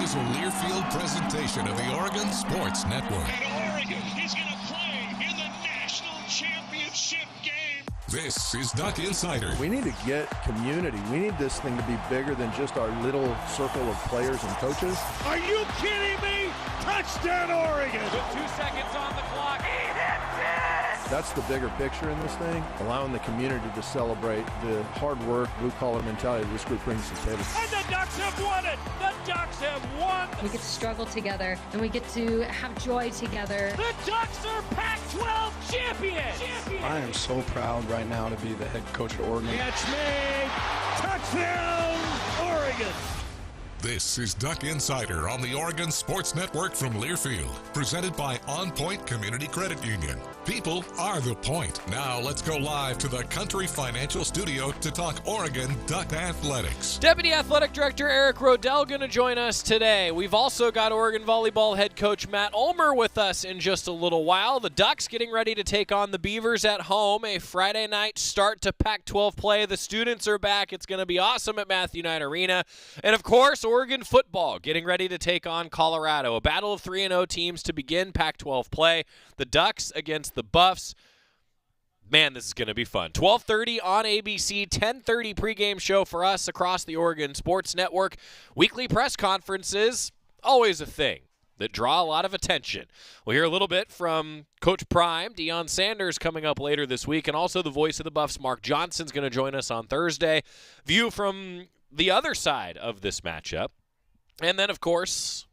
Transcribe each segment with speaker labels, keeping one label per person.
Speaker 1: is a Learfield presentation of the Oregon Sports Network.
Speaker 2: And Oregon is going to play in the national championship game.
Speaker 1: This is Duck Insider.
Speaker 3: We need to get community. We need this thing to be bigger than just our little circle of players and coaches.
Speaker 2: Are you kidding me? Touchdown, Oregon!
Speaker 4: With 2 seconds on the clock. He hits it!
Speaker 3: That's the bigger picture in this thing, allowing the community to celebrate the hard work, blue-collar mentality this group brings to the table.
Speaker 2: And the Ducks have won it! The Ducks have won!
Speaker 5: We get to struggle together, and we get to have joy together.
Speaker 2: The Ducks are Pac-12 champions!
Speaker 6: I am so proud right now to be the head coach at Oregon.
Speaker 2: Catch made! Touchdown, Oregon!
Speaker 1: This is Duck Insider on the Oregon Sports Network from Learfield, presented by OnPoint Community Credit Union. People are the point. Now let's go live to the Country Financial Studio to talk Oregon Duck Athletics.
Speaker 4: Deputy Athletic Director Eric Roedl going to join us today. We've also got Oregon Volleyball head coach Matt Ulmer with us in just a little while. The Ducks getting ready to take on the Beavers at home. A Friday night start to Pac-12 play. The students are back. It's going to be awesome at Matthew Knight Arena. And of course, Oregon football getting ready to take on Colorado. A battle of 3-0 teams to begin Pac-12 play. The Ducks against the Buffs. Man, this is going to be fun. 12:30 on ABC, 10:30 pregame show for us across the Oregon Sports Network. Weekly press conferences, always a thing that draw a lot of attention. We'll hear a little bit from Coach Prime, Deion Sanders, coming up later this week, and also the voice of the Buffs, Mark Johnson's going to join us on Thursday. View from the other side of this matchup. And then, of course,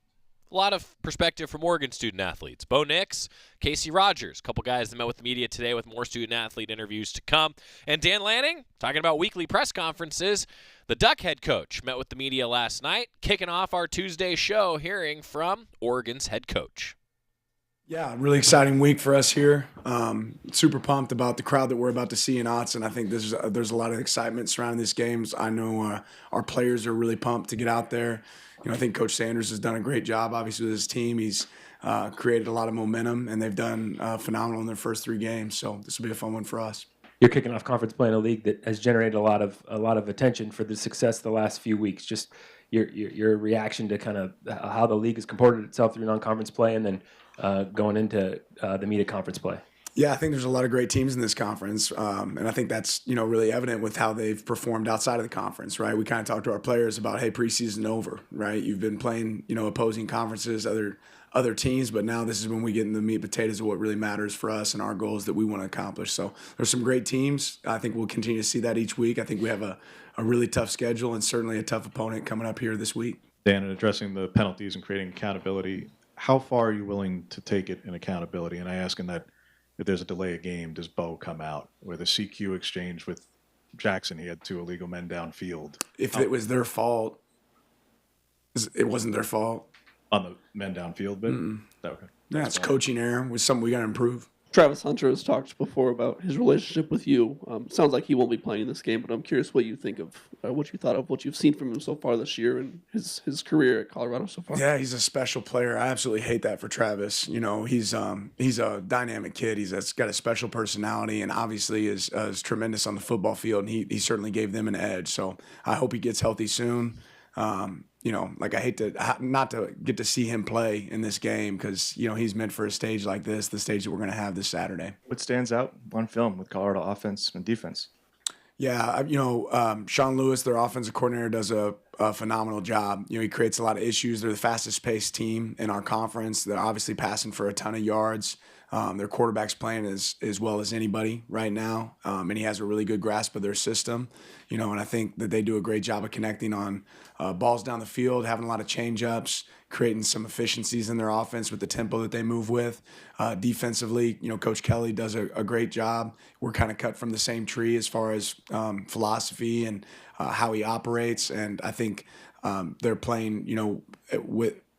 Speaker 4: a lot of perspective from Oregon student-athletes. Bo Nix, Casey Rogers, a couple guys that met with the media today with more student-athlete interviews to come. And Dan Lanning, talking about weekly press conferences. The Duck head coach met with the media last night, kicking off our Tuesday show, hearing from Oregon's head coach.
Speaker 6: Yeah, really exciting week for us here. Super pumped about the crowd that we're about to see in Autzen. I think there's a lot of excitement surrounding these games. I know our players are really pumped to get out there. You know, I think Coach Sanders has done a great job, obviously, with his team. He's created a lot of momentum, and they've done phenomenal in their first 3 games. So this will be a fun one for us.
Speaker 7: You're kicking off conference play in a league that has generated a lot of attention for the success the last few weeks. Just your reaction to kind of how the league has comported itself through non-conference play, and then going into the media conference play.
Speaker 6: Yeah, I think there's a lot of great teams in this conference, and I think that's really evident with how they've performed outside of the conference, right? We kind of talked to our players about, hey, preseason over, right? You've been playing, opposing conferences, other teams, but now this is when we get in the meat and potatoes of what really matters for us and our goals that we want to accomplish. So there's some great teams. I think we'll continue to see that each week. I think we have a really tough schedule and certainly a tough opponent coming up here this week.
Speaker 8: Dan, in addressing the penalties and creating accountability, how far are you willing to take it in accountability? And I ask in that if there's a delay of game, does Bo come out? Or the CQ exchange with Jackson, he had 2 illegal men downfield.
Speaker 6: If it was their fault, it wasn't their fault.
Speaker 8: On the men downfield bit? Okay.
Speaker 6: Yeah, it's coaching error. It was something we got to improve.
Speaker 9: Travis Hunter has talked before about his relationship with you. Sounds like he won't be playing this game, but I'm curious what you think of, what you thought of what you've seen from him so far this year and his career at Colorado so far.
Speaker 6: Yeah, he's a special player. I absolutely hate that for Travis. He's a dynamic kid. He's got a special personality and obviously is tremendous on the football field, and he certainly gave them an edge. So I hope he gets healthy soon. I hate not to get to see him play in this game because, he's meant for a stage like this, the stage that we're going to have this Saturday.
Speaker 8: What stands out on film with Colorado offense and defense?
Speaker 6: Yeah, Sean Lewis, their offensive coordinator, does a phenomenal job. He creates a lot of issues. They're the fastest-paced team in our conference. They're obviously passing for a ton of yards. Their quarterback's playing as well as anybody right now, and he has a really good grasp of their system. And I think that they do a great job of connecting on balls down the field, having a lot of change-ups, creating some efficiencies in their offense with the tempo that they move with. Defensively, Coach Kelly does a great job. We're kind of cut from the same tree as far as philosophy and how he operates, and I think they're playing,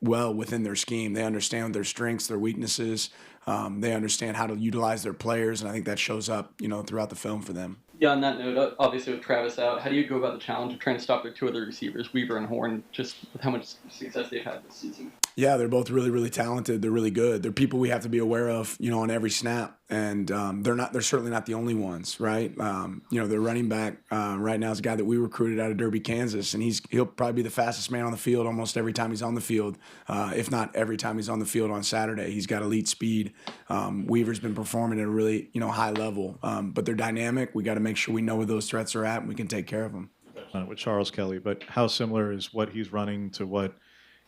Speaker 6: well within their scheme. They understand their strengths, their weaknesses. They understand how to utilize their players, and I think that shows up, throughout the film for them.
Speaker 9: Yeah, on that note, obviously with Travis out, how do you go about the challenge of trying to stop their 2 other receivers, Weaver and Horn, just with how much success they've had this season?
Speaker 6: Yeah, they're both really, really talented. They're really good. They're people we have to be aware of, on every snap. And they're certainly not the only ones, right? Their running back right now is a guy that we recruited out of Derby, Kansas, and he'll probably be the fastest man on the field almost every time he's on the field, if not every time he's on the field on Saturday. He's got elite speed. Weaver's been performing at a really, high level. But they're dynamic. We got to make sure we know where those threats are at and we can take care of them.
Speaker 8: With Charles Kelly, but how similar is what he's running to what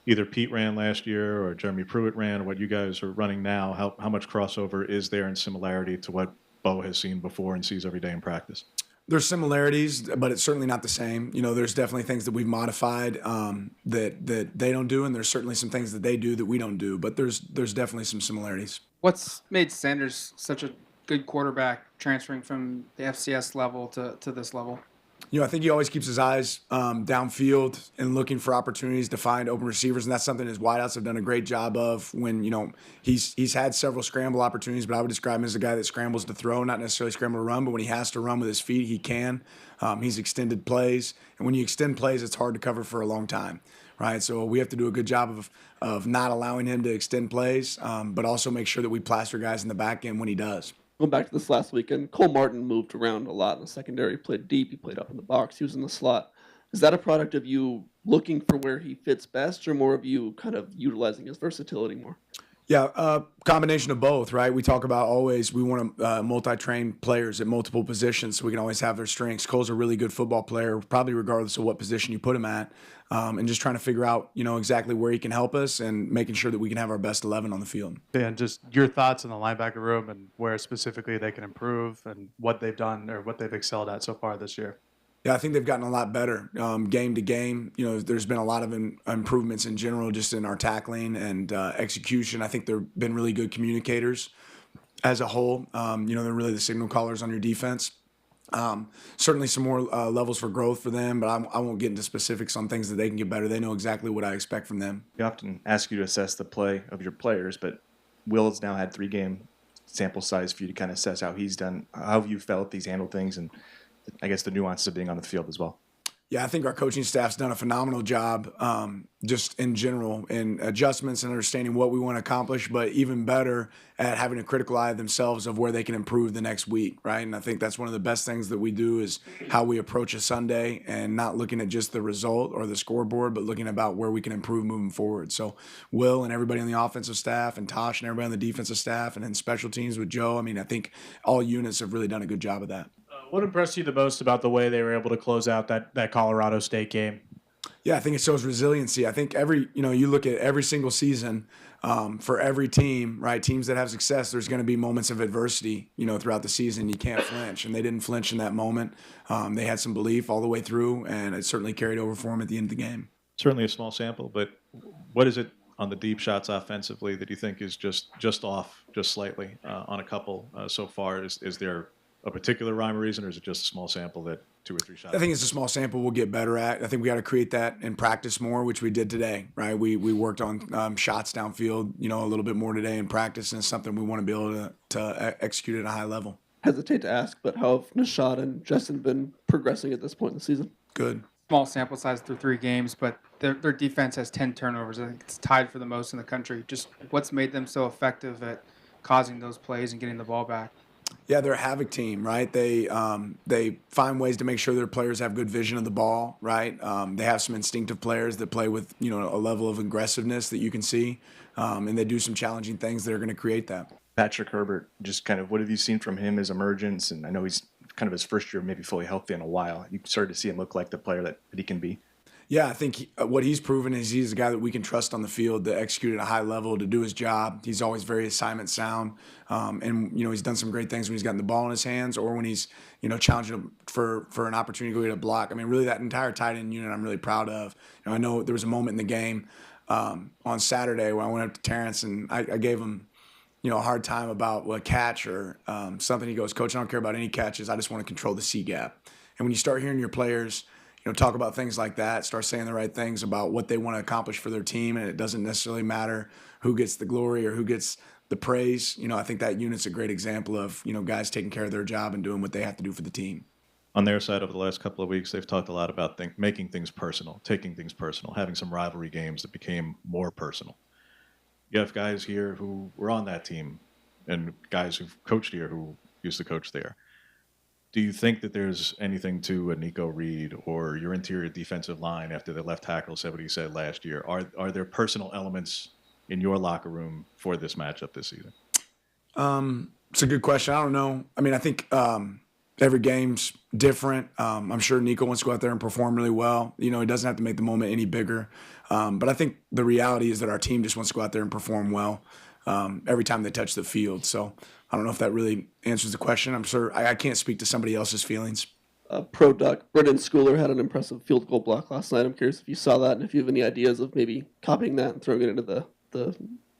Speaker 8: either Pete ran last year or Jeremy Pruitt ran, or what you guys are running now? How much crossover is there in similarity to what Bo has seen before and sees every day in practice?
Speaker 6: There's similarities, but it's certainly not the same. There's definitely things that we've modified that they don't do, and there's certainly some things that they do that we don't do. But there's definitely some similarities.
Speaker 10: What's made Sanders such a good quarterback transferring from the FCS level to this level?
Speaker 6: I think he always keeps his eyes downfield and looking for opportunities to find open receivers, and that's something his wideouts have done a great job of. When he's had several scramble opportunities, but I would describe him as a guy that scrambles to throw, not necessarily scramble to run. But when he has to run with his feet, he can. He's extended plays, and when you extend plays, it's hard to cover for a long time, right? So we have to do a good job of not allowing him to extend plays, but also make sure that we plaster guys in the back end when he does.
Speaker 9: Going back to this last weekend, Cole Martin moved around a lot in the secondary. He played deep. He played up in the box. He was in the slot. Is that a product of you looking for where he fits best, or more of you kind of utilizing his versatility more?
Speaker 6: Yeah, combination of both, right? We talk about always we want to multi-train players at multiple positions so we can always have their strengths. Cole's a really good football player, probably regardless of what position you put him at, and just trying to figure out, exactly where he can help us and making sure that we can have our best 11 on the field.
Speaker 11: And just your thoughts on the linebacker room and where specifically they can improve and what they've done or what they've excelled at so far this year.
Speaker 6: Yeah, I think they've gotten a lot better game to game. There's been a lot of improvements in general just in our tackling and execution. I think they've been really good communicators as a whole. They're really the signal callers on your defense. Certainly some more levels for growth for them, but I won't get into specifics on things that they can get better. They know exactly what I expect from them.
Speaker 12: We often ask you to assess the play of your players, but Will's now had 3-game sample size for you to kind of assess how he's done, how you felt he's handled things, and I guess the nuances of being on the field as well.
Speaker 6: Yeah, I think our coaching staff's done a phenomenal job just in general in adjustments and understanding what we want to accomplish, but even better at having a critical eye of themselves of where they can improve the next week, right? And I think that's one of the best things that we do is how we approach a Sunday and not looking at just the result or the scoreboard, but looking about where we can improve moving forward. So Will and everybody on the offensive staff and Tosh and everybody on the defensive staff and then special teams with Joe, I think all units have really done a good job of that.
Speaker 13: What impressed you the most about the way they were able to close out that Colorado State game?
Speaker 6: Yeah, I think it shows resiliency. I think you look at every single season for every team, right? Teams that have success, there's going to be moments of adversity, throughout the season. You can't flinch, and they didn't flinch in that moment. They had some belief all the way through, and it certainly carried over for them at the end of the game.
Speaker 8: Certainly a small sample, but what is it on the deep shots offensively that you think is just off, just slightly on a couple so far? Is there a particular rhyme or reason, or is it just a small sample that 2 or 3 shots?
Speaker 6: I think it's a small sample we'll get better at. I think we got to create that in practice more, which we did today, right? We worked on shots downfield, a little bit more today in practice, and it's something we want to be able to execute at a high level.
Speaker 9: Hesitate to ask, but how have Nishad and Justin been progressing at this point in the season?
Speaker 6: Good.
Speaker 10: Small sample size through 3 games, but their defense has 10 turnovers. I think it's tied for the most in the country. Just what's made them so effective at causing those plays and getting the ball back?
Speaker 6: Yeah, they're a havoc team, right? They find ways to make sure their players have good vision of the ball, right? They have some instinctive players that play with, a level of aggressiveness that you can see, and they do some challenging things that are going to create that.
Speaker 12: Patrick Herbert, just kind of what have you seen from him, his emergence? And I know he's kind of his first year maybe fully healthy in a while. You started to see him look like the player that he can be.
Speaker 6: Yeah, I think what he's proven is he's a guy that we can trust on the field to execute at a high level, to do his job. He's always very assignment sound. And, he's done some great things when he's gotten the ball in his hands or when he's, challenging him for an opportunity to go get a block. Really that entire tight end unit I'm really proud of. I know there was a moment in the game on Saturday where I went up to Terrence and I gave him, a hard time about a catch or something. He goes, "Coach, I don't care about any catches. I just want to control the C gap." And when you start hearing your players talk about things like that, start saying the right things about what they want to accomplish for their team, and it doesn't necessarily matter who gets the glory or who gets the praise. I think that unit's a great example of, guys taking care of their job and doing what they have to do for the team.
Speaker 8: On their side, over the last couple of weeks, they've talked a lot about making things personal, taking things personal, having some rivalry games that became more personal. You have guys here who were on that team and guys who've coached here who used to coach there. Do you think that there's anything to a Nico Reed or your interior defensive line after the left tackle said what he said last year? Are there personal elements in your locker room for this matchup this season?
Speaker 6: It's a good question. I don't know. I mean, I think every game's different. I'm sure Nico wants to go out there and perform really well. You know, he doesn't have to make the moment any bigger. But I think the reality is that our team just wants to go out there and perform well every time they touch the field. So I don't know if that really answers the question. I'm sure I can't speak to somebody else's feelings.
Speaker 9: Pro Duck, Brendan Schooler had an impressive field goal block last night. I'm curious if you saw that and if you have any ideas of maybe copying that and throwing it into the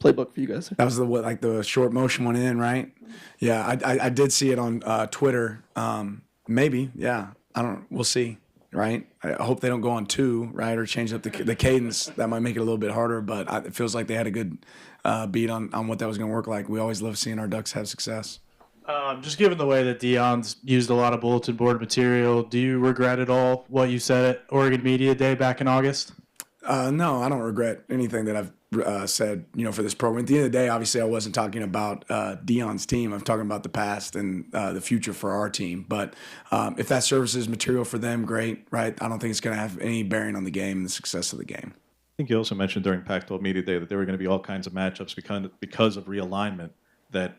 Speaker 9: playbook for you guys.
Speaker 6: That was the short motion one in, right? Yeah, I did see it on Twitter. Maybe, yeah. We'll see, right? I hope they don't go on 2, right, or change up the cadence. That might make it a little bit harder, but it feels like they had a good beat on what that was going to work like. We always love seeing our Ducks have success.
Speaker 13: Just given the way that Deion's used a lot of bulletin board material, do you regret at all what you said at Oregon Media Day back in August?
Speaker 6: No, I don't regret anything that I've said, for this program. At the end of the day, obviously, I wasn't talking about Deion's team. I'm talking about the past and the future for our team. But if that serves as material for them, great, right? I don't think it's going to have any bearing on the game and the success of the game.
Speaker 8: I think you also mentioned during Pac-12 Media Day that there were going to be all kinds of matchups because of realignment, that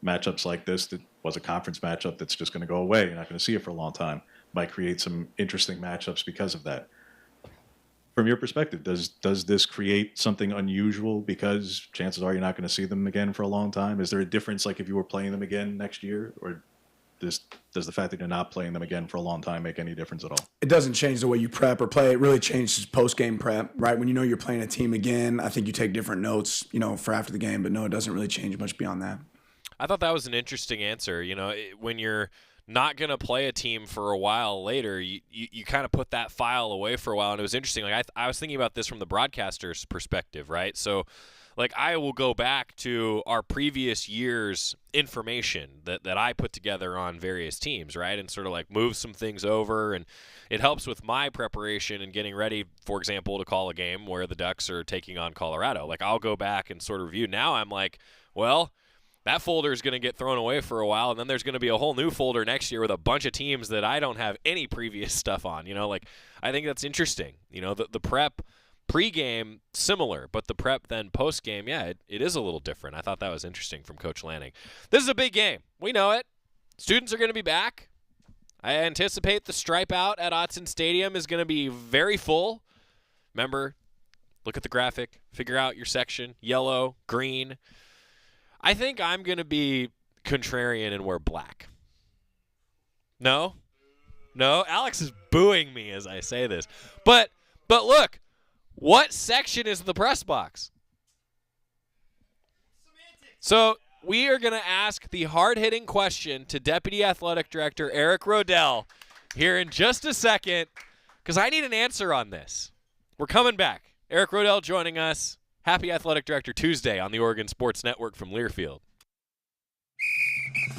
Speaker 8: matchups like this that was a conference matchup that's just going to go away. You're not going to see it for a long time. Might create some interesting matchups because of that. From your perspective, does this create something unusual because chances are you're not going to see them again for a long time? Is there a difference, like if you were playing them again next year, or does the fact that you're not playing them again for a long time make any difference at all?
Speaker 6: It doesn't change the way you prep or play. It really changes post-game prep, right? When you know you're playing a team again, I think you take different notes, for after the game. But no, it doesn't really change much beyond that.
Speaker 4: I thought that was an interesting answer. When you're not going to play a team for a while later, you kind of put that file away for a while. And it was interesting. Like I was thinking about this from the broadcaster's perspective, right? So like I will go back to our previous year's information that I put together on various teams, right? And sort of like move some things over. And it helps with my preparation and getting ready, for example, to call a game where the Ducks are taking on Colorado. Like I'll go back and sort of review. Now I'm like, well, that folder is going to get thrown away for a while, and then there's going to be a whole new folder next year with a bunch of teams that I don't have any previous stuff on. I think that's interesting. The prep pregame, similar, but the prep then postgame, yeah, it is a little different. I thought that was interesting from Coach Lanning. This is a big game. We know it. Students are going to be back. I anticipate the stripe out at Autzen Stadium is going to be very full. Remember, look at the graphic, figure out your section, yellow, green. I think I'm going to be contrarian and wear black. No? Alex is booing me as I say this. But look, what section is the press box? So we are going to ask the hard-hitting question to Deputy Athletic Director Eric Roedl here in just a second, because I need an answer on this. We're coming back. Eric Roedl joining us. Happy Athletic Director Tuesday on the Oregon Sports Network from Learfield.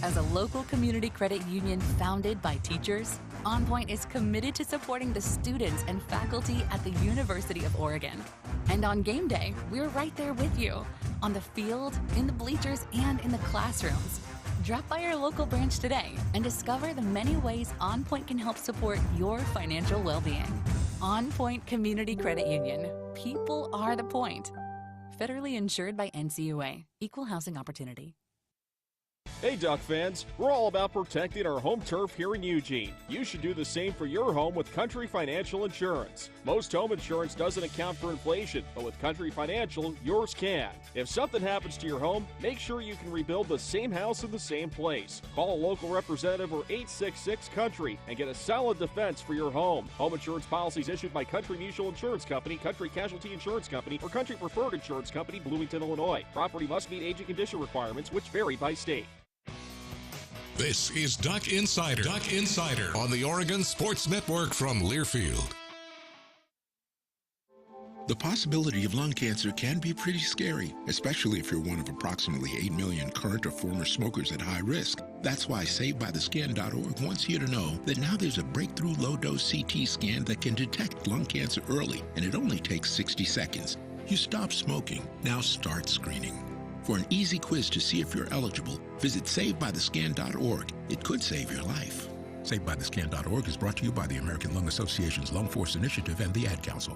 Speaker 14: As a local community credit union founded by teachers, OnPoint is committed to supporting the students and faculty at the University of Oregon. And on game day, we're right there with you, on the field, in the bleachers, and in the classrooms. Drop by our local branch today and discover the many ways OnPoint can help support your financial well-being. OnPoint Community Credit Union. People are the point. Federally insured by NCUA. Equal housing opportunity.
Speaker 15: Hey Duck fans, we're all about protecting our home turf here in Eugene. You should do the same for your home with Country Financial Insurance. Most home insurance doesn't account for inflation, but with Country Financial, yours can. If something happens to your home, make sure you can rebuild the same house in the same place. Call a local representative or 866-COUNTRY and get a solid defense for your home. Home insurance policies issued by Country Mutual Insurance Company, Country Casualty Insurance Company, or Country Preferred Insurance Company, Bloomington, Illinois. Property must meet age and condition requirements, which vary by state.
Speaker 1: This is Duck Insider on the Oregon Sports Network from Learfield.
Speaker 16: The possibility of lung cancer can be pretty scary, especially if you're one of approximately 8 million current or former smokers at high risk. That's why SaveByTheSkin.org wants you to know that now there's a breakthrough low-dose CT scan that can detect lung cancer early, and it only takes 60 seconds. You stopped smoking. Now start screening. For an easy quiz to see if you're eligible, visit SaveByTheScan.org. It could save your life. SaveByTheScan.org is brought to you by the American Lung Association's Lung Force Initiative and the Ad Council.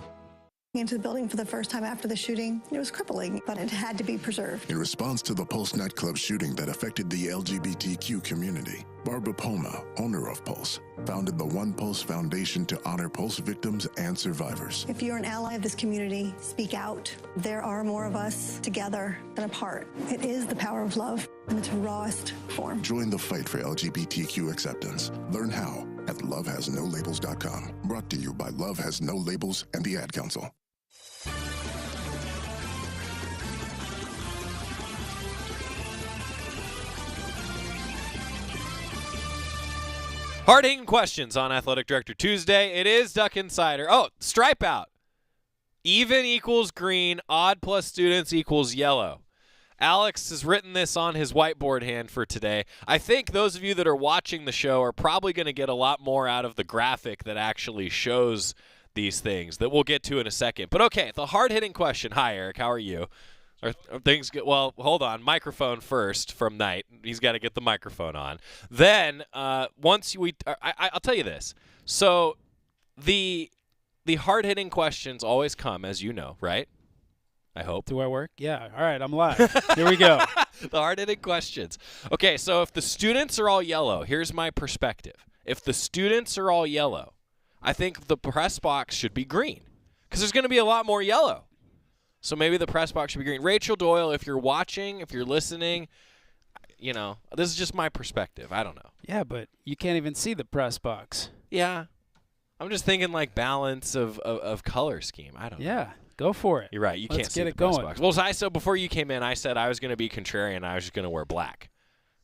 Speaker 17: Into the building for the first time after the shooting. It was crippling, but it had to be preserved.
Speaker 18: In response to the Pulse nightclub shooting that affected the LGBTQ community, Barbara Poma, owner of Pulse, founded the One Pulse Foundation to honor Pulse victims and survivors.
Speaker 17: If you're an ally of this community, speak out. There are more of us together than apart. It is the power of love in its rawest form.
Speaker 18: Join the fight for LGBTQ acceptance. Learn how at lovehasnolabels.com. Brought to you by Love Has No Labels and the Ad Council.
Speaker 4: Hard-hitting questions on Athletic Director Tuesday. It is Duck Insider. Oh, stripe out. Even equals green. Odd plus students equals yellow. Alex has written this on his whiteboard hand for today. I think those of you that are watching the show are probably going to get a lot more out of the graphic that actually shows these things that we'll get to in a second. But okay, the hard-hitting question. Hi, Eric. How are you? Are things good? Well, hold on. Microphone first from Knight. He's got to get the microphone on. Then once I'll tell you this. So the hard-hitting questions always come, as you know, right? I hope.
Speaker 19: Do I work? Yeah. All right, I'm live. Here we go.
Speaker 4: The hard-hitting questions. Okay, so if the students are all yellow, here's my perspective. If the students are all yellow, I think the press box should be green because there's going to be a lot more yellow. So maybe the press box should be green. Rachel Doyle, if you're watching, if you're listening, you know, this is just my perspective. I don't know.
Speaker 19: Yeah, but you can't even see the press box.
Speaker 4: Yeah. I'm just thinking like balance of color scheme. I don't know.
Speaker 19: Yeah, go for it.
Speaker 4: You're right. You can't see the press box. Well, so before you came in, I said I was going to be contrarian. I was just going to wear black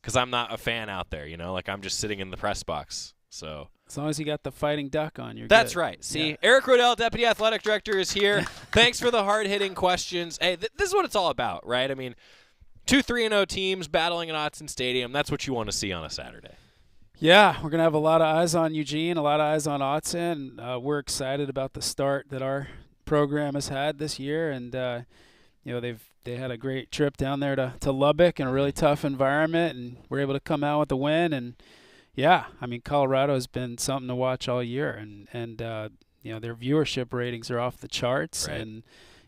Speaker 4: because I'm not a fan out there, you know, like I'm just sitting in the press box. So
Speaker 19: as long as you got the fighting duck on, you're
Speaker 4: That's
Speaker 19: good.
Speaker 4: right. See,
Speaker 19: yeah.
Speaker 4: Eric Roedl, Deputy Athletic Director, is here. Thanks for the hard-hitting questions. Hey, this is what it's all about, right? I mean, 2 3-0 teams battling at Autzen Stadium. That's what you want to see on a Saturday.
Speaker 19: Yeah, we're going to have a lot of eyes on Eugene, a lot of eyes on Autzen. We're excited about the start that our program has had this year. And, you know, they had a great trip down there to Lubbock in a really tough environment, and we're able to come out with a win. And, yeah, I mean, Colorado has been something to watch all year. And you know, their viewership ratings are off the charts.
Speaker 4: Right.
Speaker 19: And,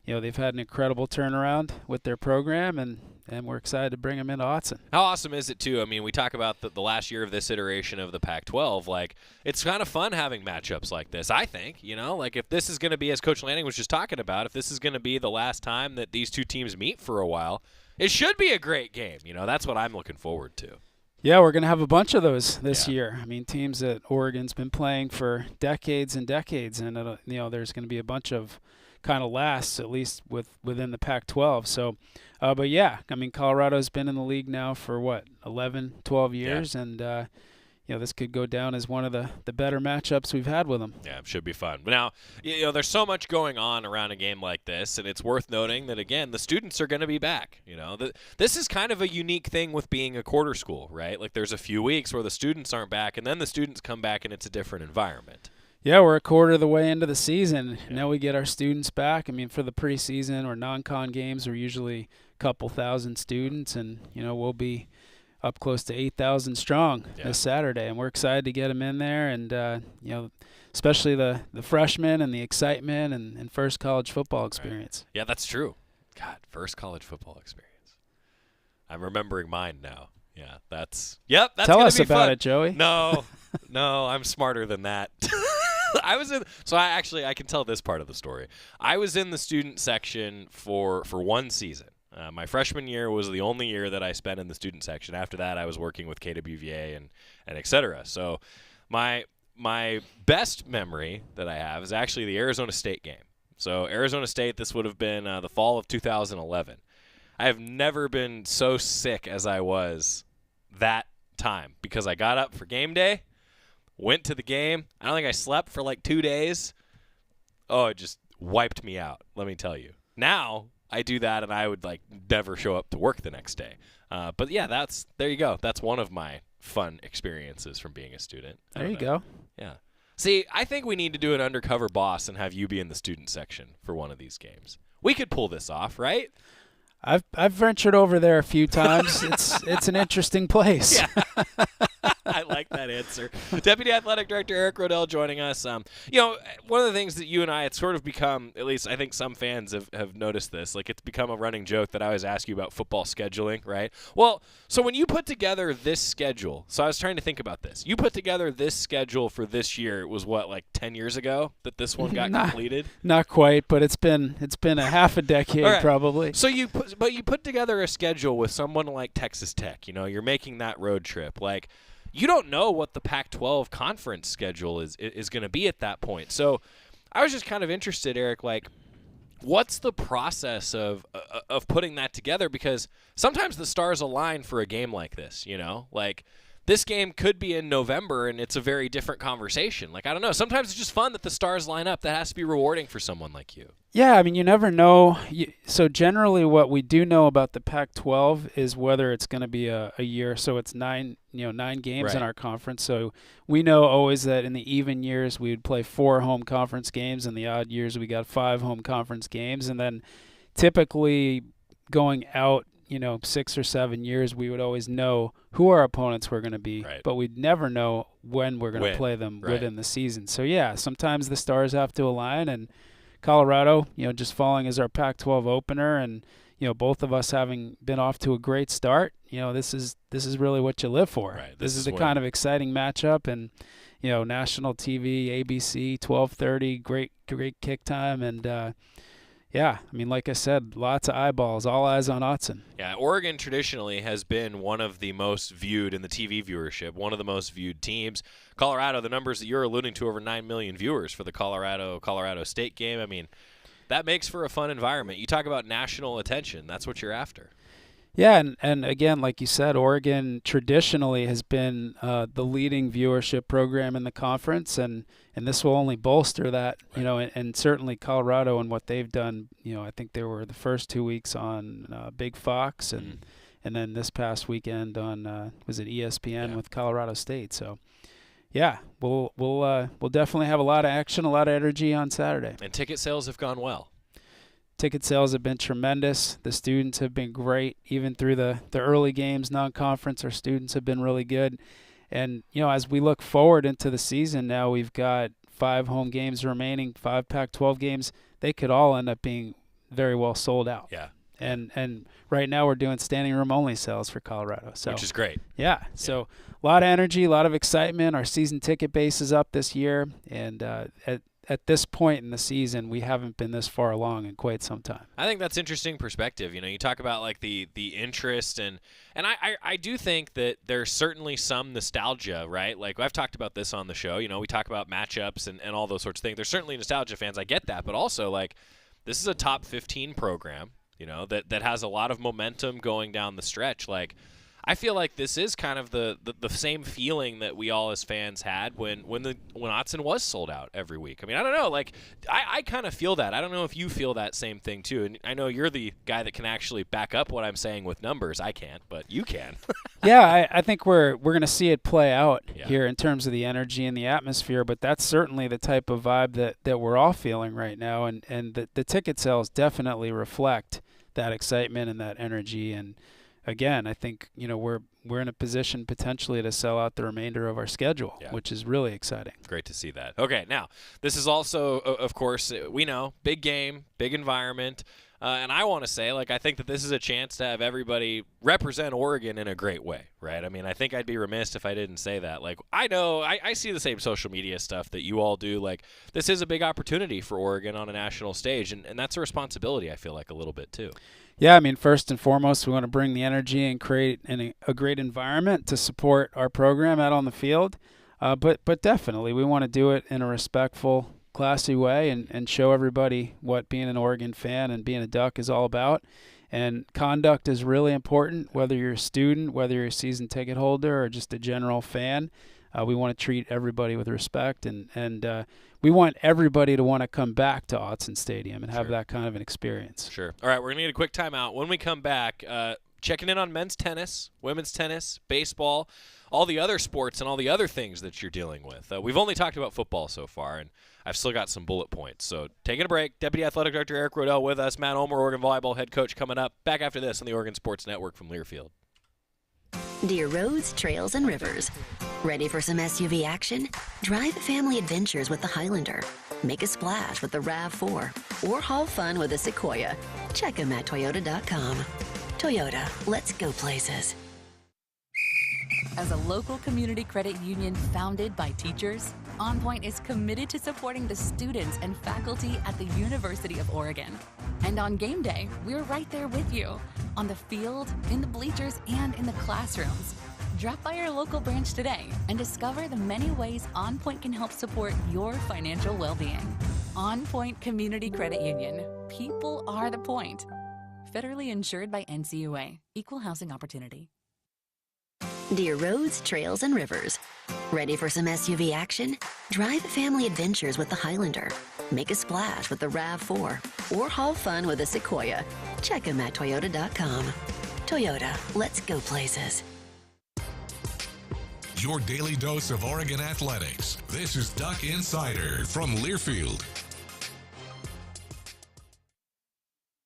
Speaker 19: you know, they've had an incredible turnaround with their program, and we're excited to bring them into Autzen.
Speaker 4: How awesome is it, too? I mean, we talk about the last year of this iteration of the Pac-12. Like, it's kind of fun having matchups like this, I think. You know, like if this is going to be, as Coach Lanning was just talking about, if this is going to be the last time that these two teams meet for a while, it should be a great game. You know, that's what I'm looking forward to.
Speaker 19: Yeah, we're going to have a bunch of those this year. I mean, teams that Oregon's been playing for decades and decades, and you know, there's going to be a bunch of kind of lasts, at least within the Pac-12. So, but yeah, I mean, Colorado's been in the league now for what, 11, 12 years, and you know, this could go down as one of the better matchups we've had with them.
Speaker 4: Yeah, it should be fun. But now, you know, there's so much going on around a game like this, and it's worth noting that, again, the students are going to be back. You know, this is kind of a unique thing with being a quarter school, right? Like there's a few weeks where the students aren't back, and then the students come back, and it's a different environment.
Speaker 19: Yeah, we're a quarter of the way into the season. Yeah. Now we get our students back. I mean, for the preseason or non-con games, we're usually a couple thousand students, and, you know, we'll be up close to 8,000 strong this Saturday, and we're excited to get them in there, and you know, especially the freshmen and the excitement and first college football experience.
Speaker 4: Right. Yeah, that's true. God, first college football experience. I'm remembering mine now. Yeah, that's
Speaker 19: Tell
Speaker 4: gonna
Speaker 19: us
Speaker 4: be
Speaker 19: about
Speaker 4: fun.
Speaker 19: it, Joey.
Speaker 4: No, I'm smarter than that. I can tell this part of the story. I was in the student section for one season. My freshman year was the only year that I spent in the student section. After that, I was working with KWVA and et cetera. So my best memory that I have is actually the Arizona State game. So Arizona State, this would have been the fall of 2011. I have never been so sick as I was that time because I got up for game day, went to the game. I don't think I slept for like 2 days. Oh, it just wiped me out, let me tell you. Now I do that, and I would like never show up to work the next day. But yeah, there you go. That's one of my fun experiences from being a student.
Speaker 19: There you go.
Speaker 4: Yeah. See, I think we need to do an undercover boss and have you be in the student section for one of these games. we could pull this off, right?
Speaker 19: I've ventured over there a few times. It's an interesting place.
Speaker 4: Yeah. I like that answer. Deputy Athletic Director Eric Roedl joining us. One of the things that you and I, it's sort of become, at least I think some fans have noticed this, like it's become a running joke that I always ask you about football scheduling, right? Well, so when you put together this schedule, so I was trying to think about this. You put together this schedule for this year. It was what, like 10 years ago that this one got completed?
Speaker 19: Not quite, but it's been a half a decade probably.
Speaker 4: So you put together a schedule with someone like Texas Tech. You're making that road trip. Like, you don't know what the Pac-12 conference schedule is going to be at that point. So I was just kind of interested, Eric, like, what's the process of putting that together? Because sometimes the stars align for a game like this, Like, this game could be in November, and it's a very different conversation. Like, I don't know. Sometimes it's just fun that the stars line up. That has to be rewarding for someone like you.
Speaker 19: Yeah, I mean, you never know. So generally what we do know about the Pac-12 is whether it's going to be a year. So it's 9 games in our conference. So we know always that in the even years we would play 4 home conference games. In the odd years we got 5 home conference games. And then typically going out, 6 or 7 years, we would always know who our opponents were going to be, but we'd never know when we're going to play them within the season. So, yeah, sometimes the stars have to align, and Colorado, just falling as our Pac-12 opener, and, both of us having been off to a great start, this is really what you live for.
Speaker 4: Right.
Speaker 19: This is the kind of exciting matchup, and, national TV, ABC, 12:30, great kick time, and, yeah, I mean, like I said, lots of eyeballs, all eyes on Autzen.
Speaker 4: Yeah, Oregon traditionally has been one of the most viewed in the TV viewership, one of the most viewed teams. Colorado, the numbers that you're alluding to, over 9 million viewers for the Colorado State game. I mean, that makes for a fun environment. You talk about national attention. That's what you're after.
Speaker 19: Yeah, and again, like you said, Oregon traditionally has been the leading viewership program in the conference, and this will only bolster that, and certainly Colorado and what they've done, I think they were the first 2 weeks on Big Fox, and then this past weekend on, was it ESPN with Colorado State. So, yeah, we'll definitely have a lot of action, a lot of energy on Saturday.
Speaker 4: And ticket sales have gone well.
Speaker 19: Ticket sales have been tremendous. The students have been great. Even through the early games, non-conference, our students have been really good. And, as we look forward into the season now, we've got 5 home games remaining, 5 Pac-12 games. They could all end up being very well sold out.
Speaker 4: Yeah.
Speaker 19: And right now we're doing standing room only sales for Colorado. So,
Speaker 4: which is great.
Speaker 19: Yeah. So a lot of energy, a lot of excitement. Our season ticket base is up this year. And at this point in the season, we haven't been this far along in quite some time.
Speaker 4: I think that's interesting perspective. You talk about like the interest, and I do think that there's certainly some nostalgia, right? Like I've talked about this on the show. We talk about matchups and all those sorts of things. There's certainly nostalgia fans. I get that, but also like this is a top 15 program, that has a lot of momentum going down the stretch. Like I feel like this is kind of the same feeling that we all as fans had when Autzen was sold out every week. I mean, I don't know. Like, I kind of feel that. I don't know if you feel that same thing, too. And I know you're the guy that can actually back up what I'm saying with numbers. I can't, but you can.
Speaker 19: Yeah, I think we're going to see it play out here in terms of the energy and the atmosphere, but that's certainly the type of vibe that we're all feeling right now. And the ticket sales definitely reflect that excitement and that energy. And again, I think, we're in a position potentially to sell out the remainder of our schedule, which is really exciting.
Speaker 4: Great to see that. Okay, now, this is also, of course, we know, big game, big environment, and I want to say, like, I think that this is a chance to have everybody represent Oregon in a great way, right? I mean, I think I'd be remiss if I didn't say that. Like, I know, I see the same social media stuff that you all do. Like, this is a big opportunity for Oregon on a national stage, and that's a responsibility, I feel like, a little bit, too.
Speaker 19: Yeah, I mean, first and foremost, we want to bring the energy and create a great environment to support our program out on the field. But definitely, we want to do it in a respectful, classy way and show everybody what being an Oregon fan and being a Duck is all about. And conduct is really important, whether you're a student, whether you're a season ticket holder, or just a general fan. We want to treat everybody with respect, and we want everybody to want to come back to Autzen Stadium and have that kind of an experience.
Speaker 4: Sure. All right, we're going to need a quick timeout. When we come back, checking in on men's tennis, women's tennis, baseball, all the other sports and all the other things that you're dealing with. We've only talked about football so far, and I've still got some bullet points. So taking a break. Deputy Athletic Director Eric Roedl with us. Matt Ulmer, Oregon Volleyball head coach, coming up. Back after this on the Oregon Sports Network from Learfield.
Speaker 20: Dear roads, trails, and rivers. Ready for some SUV action? Drive family adventures with the Highlander. Make a splash with the RAV4. Or haul fun with the Sequoia. Check them at Toyota.com. Toyota, let's go places.
Speaker 14: As a local community credit union founded by teachers, OnPoint is committed to supporting the students and faculty at the University of Oregon. And on game day, we're right there with you, on the field, in the bleachers, and in the classrooms. Drop by our local branch today and discover the many ways OnPoint can help support your financial well-being. OnPoint Community Credit Union. People are the point. Federally insured by NCUA. Equal housing opportunity.
Speaker 20: Dear roads, trails, and rivers. Ready for some SUV action? Drive family adventures with the Highlander. Make a splash with the RAV4. Or haul fun with the Sequoia. Check them at Toyota.com. Toyota, let's go places.
Speaker 1: Your daily dose of Oregon athletics. This is Duck Insider from Learfield.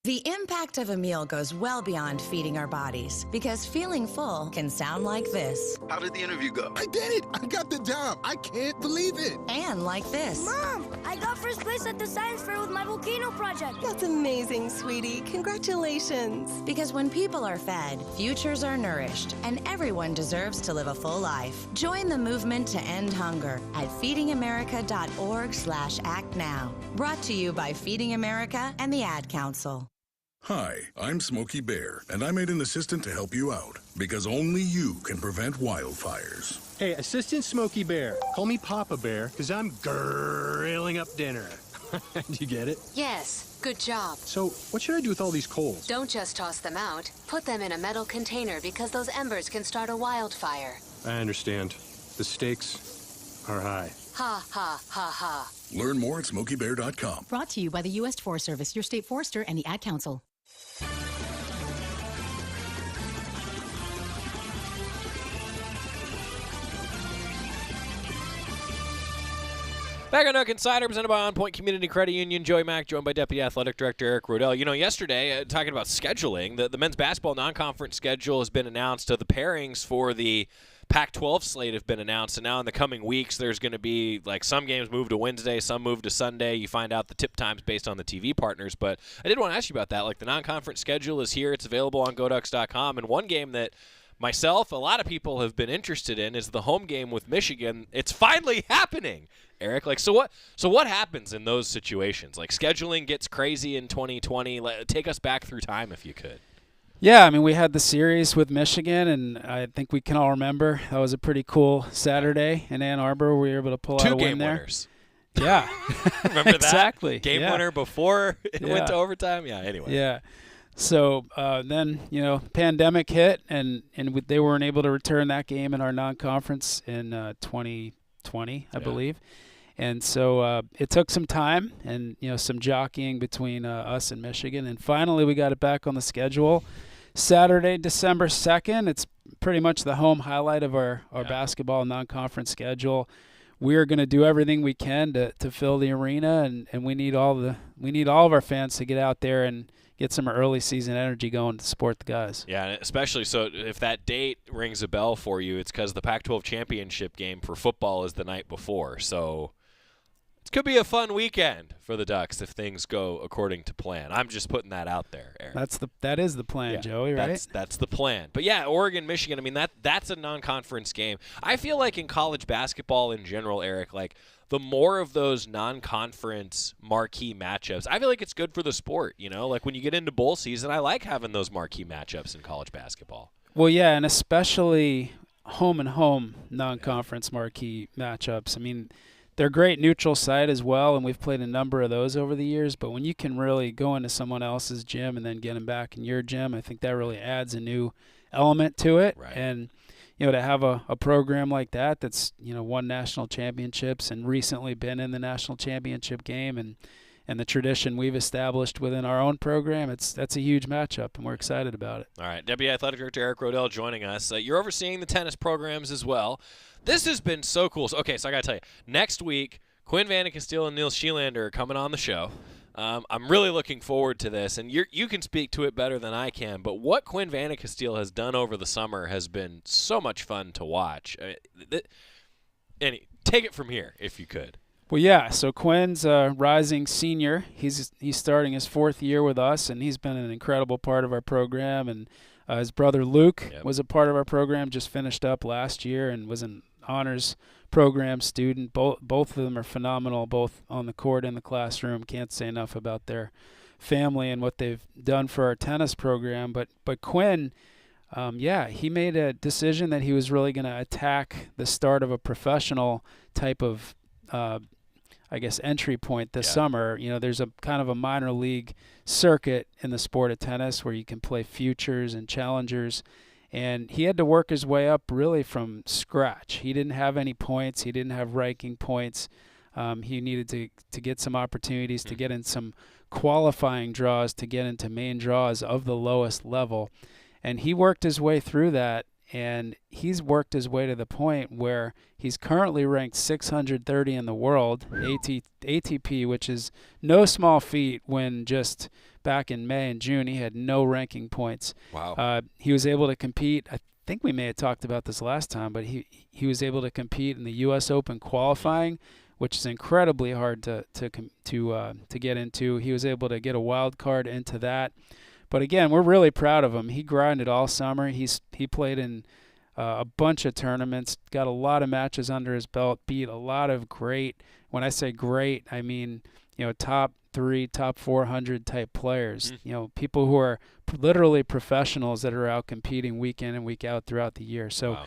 Speaker 21: The impact of a meal goes well beyond feeding our bodies, because feeling full can sound like this.
Speaker 22: How did the interview go? I did it! I got the job! I can't believe it!
Speaker 21: And like this.
Speaker 23: Mom, I got first place at the science fair with my volcano project.
Speaker 21: That's amazing, sweetie. Congratulations. Because when people are fed, futures are nourished, and everyone deserves to live a full life. Join the movement to end hunger at feedingamerica.org/act now. Brought to you by Feeding America and the Ad Council.
Speaker 24: Hi, I'm Smokey Bear, and I made an assistant to help you out, because only you can prevent wildfires.
Speaker 25: Hey, Assistant Smokey Bear. Call me Papa Bear, because I'm grilling up dinner. Do you get it?
Speaker 26: Yes, good job.
Speaker 25: So, what should I do with all these coals?
Speaker 26: Don't just toss them out. Put them in a metal container, because those embers can start a wildfire.
Speaker 25: I understand. The stakes are high.
Speaker 26: Ha, ha, ha, ha.
Speaker 24: Learn more at SmokeyBear.com.
Speaker 27: Brought to you by the U.S. Forest Service, your state forester, and the Ad Council.
Speaker 4: Back on Duck Insider, presented by OnPoint Community Credit Union. Joey Mack, joined by Deputy Athletic Director Eric Roedl. You know, yesterday, talking about scheduling, the men's basketball non-conference schedule has been announced. The pairings for the Pac-12 slate have been announced, and now in the coming weeks, there's going to be, like, some games move to Wednesday, some move to Sunday. You find out the tip times based on the TV partners. But I did want to ask you about that. Like, the non-conference schedule is here. It's available on GoDucks.com. And one game that myself, a lot of people have been interested in is the home game with Michigan. It's finally happening, Eric. Like, so what happens in those situations? Like, scheduling gets crazy in 2020. Take us back through time if you could.
Speaker 19: Yeah, I mean, we had the series with Michigan, and I think we can all remember that was a pretty cool Saturday in Ann Arbor. We were able to pull out a win there.
Speaker 4: 2 game winners.
Speaker 19: Yeah.
Speaker 4: Remember that?
Speaker 19: Exactly.
Speaker 4: Game winner before it went to overtime? Yeah, anyway.
Speaker 19: Yeah. So then, you know, pandemic hit, and they weren't able to return that game in our non-conference in 2020, I believe. And so it took some time and, you know, some jockeying between us and Michigan. And finally we got it back on the schedule. Saturday, December 2nd. It's pretty much the home highlight of our basketball non-conference schedule. We are going to do everything we can to fill the arena, and we need all of our fans to get out there and get some early season energy going to support the guys.
Speaker 4: Yeah, especially so if that date rings a bell for you, it's because the Pac-12 championship game for football is the night before. So it could be a fun weekend for the Ducks if things go according to plan. I'm just putting that out there, Eric.
Speaker 19: That is the plan, Joey, right?
Speaker 4: That's the plan. But yeah, Oregon, Michigan, I mean that's a non-conference game. I feel like in college basketball in general, Eric, like the more of those non-conference marquee matchups, I feel like it's good for the sport, you know? Like when you get into bowl season, I like having those marquee matchups in college basketball.
Speaker 19: Well, yeah, and especially home and home non-conference marquee matchups. I mean, they're great neutral site as well, and we've played a number of those over the years. But when you can really go into someone else's gym and then get them back in your gym, I think that really adds a new element to it.
Speaker 4: Right.
Speaker 19: And, you know, to have a program like that that's, you know, won national championships and recently been in the national championship game and and the tradition we've established within our own program, that's a huge matchup, and we're excited about it.
Speaker 4: All right, Deputy Athletic Director Eric Roedl joining us. You're overseeing the tennis programs as well. This has been so cool. So I got to tell you, next week, Quinn Vandercastile and Neil Sheelander are coming on the show. I'm really looking forward to this, and you can speak to it better than I can, but what Quinn Vandercastile has done over the summer has been so much fun to watch. Take it from here, if you could.
Speaker 19: Well, yeah, so Quinn's a rising senior. He's starting his 4th year with us, and he's been an incredible part of our program. And his brother Luke was a part of our program, just finished up last year and was an honors program student. Both of them are phenomenal, both on the court and the classroom. Can't say enough about their family and what they've done for our tennis program. But Quinn, he made a decision that he was really going to attack the start of a professional type of entry point this summer. There's a kind of a minor league circuit in the sport of tennis where you can play futures and challengers, and he had to work his way up really from scratch. He didn't have any points. He didn't have ranking points. He needed to get some opportunities to get in some qualifying draws, to get into main draws of the lowest level, and he worked his way through that. And he's worked his way to the point where he's currently ranked 630 in the world, ATP, which is no small feat when just back in May and June he had no ranking points.
Speaker 4: Wow.
Speaker 19: He was able to compete. I think we may have talked about this last time, but he was able to compete in the U.S. Open qualifying, which is incredibly hard to get into. He was able to get a wild card into that. But again, we're really proud of him. He grinded all summer. He played in a bunch of tournaments, got a lot of matches under his belt, beat a lot of great. When I say great, I mean top 3, top 400 type players. People who are literally professionals that are out competing week in and week out throughout the year. So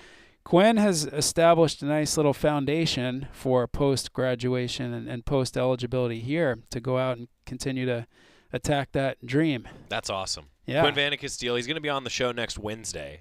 Speaker 19: Quinn has established a nice little foundation for post-graduation and post-eligibility here to go out and continue to attack that dream.
Speaker 4: That's awesome.
Speaker 19: Yeah.
Speaker 4: Quinn Vandercastile, he's going to be on the show next Wednesday.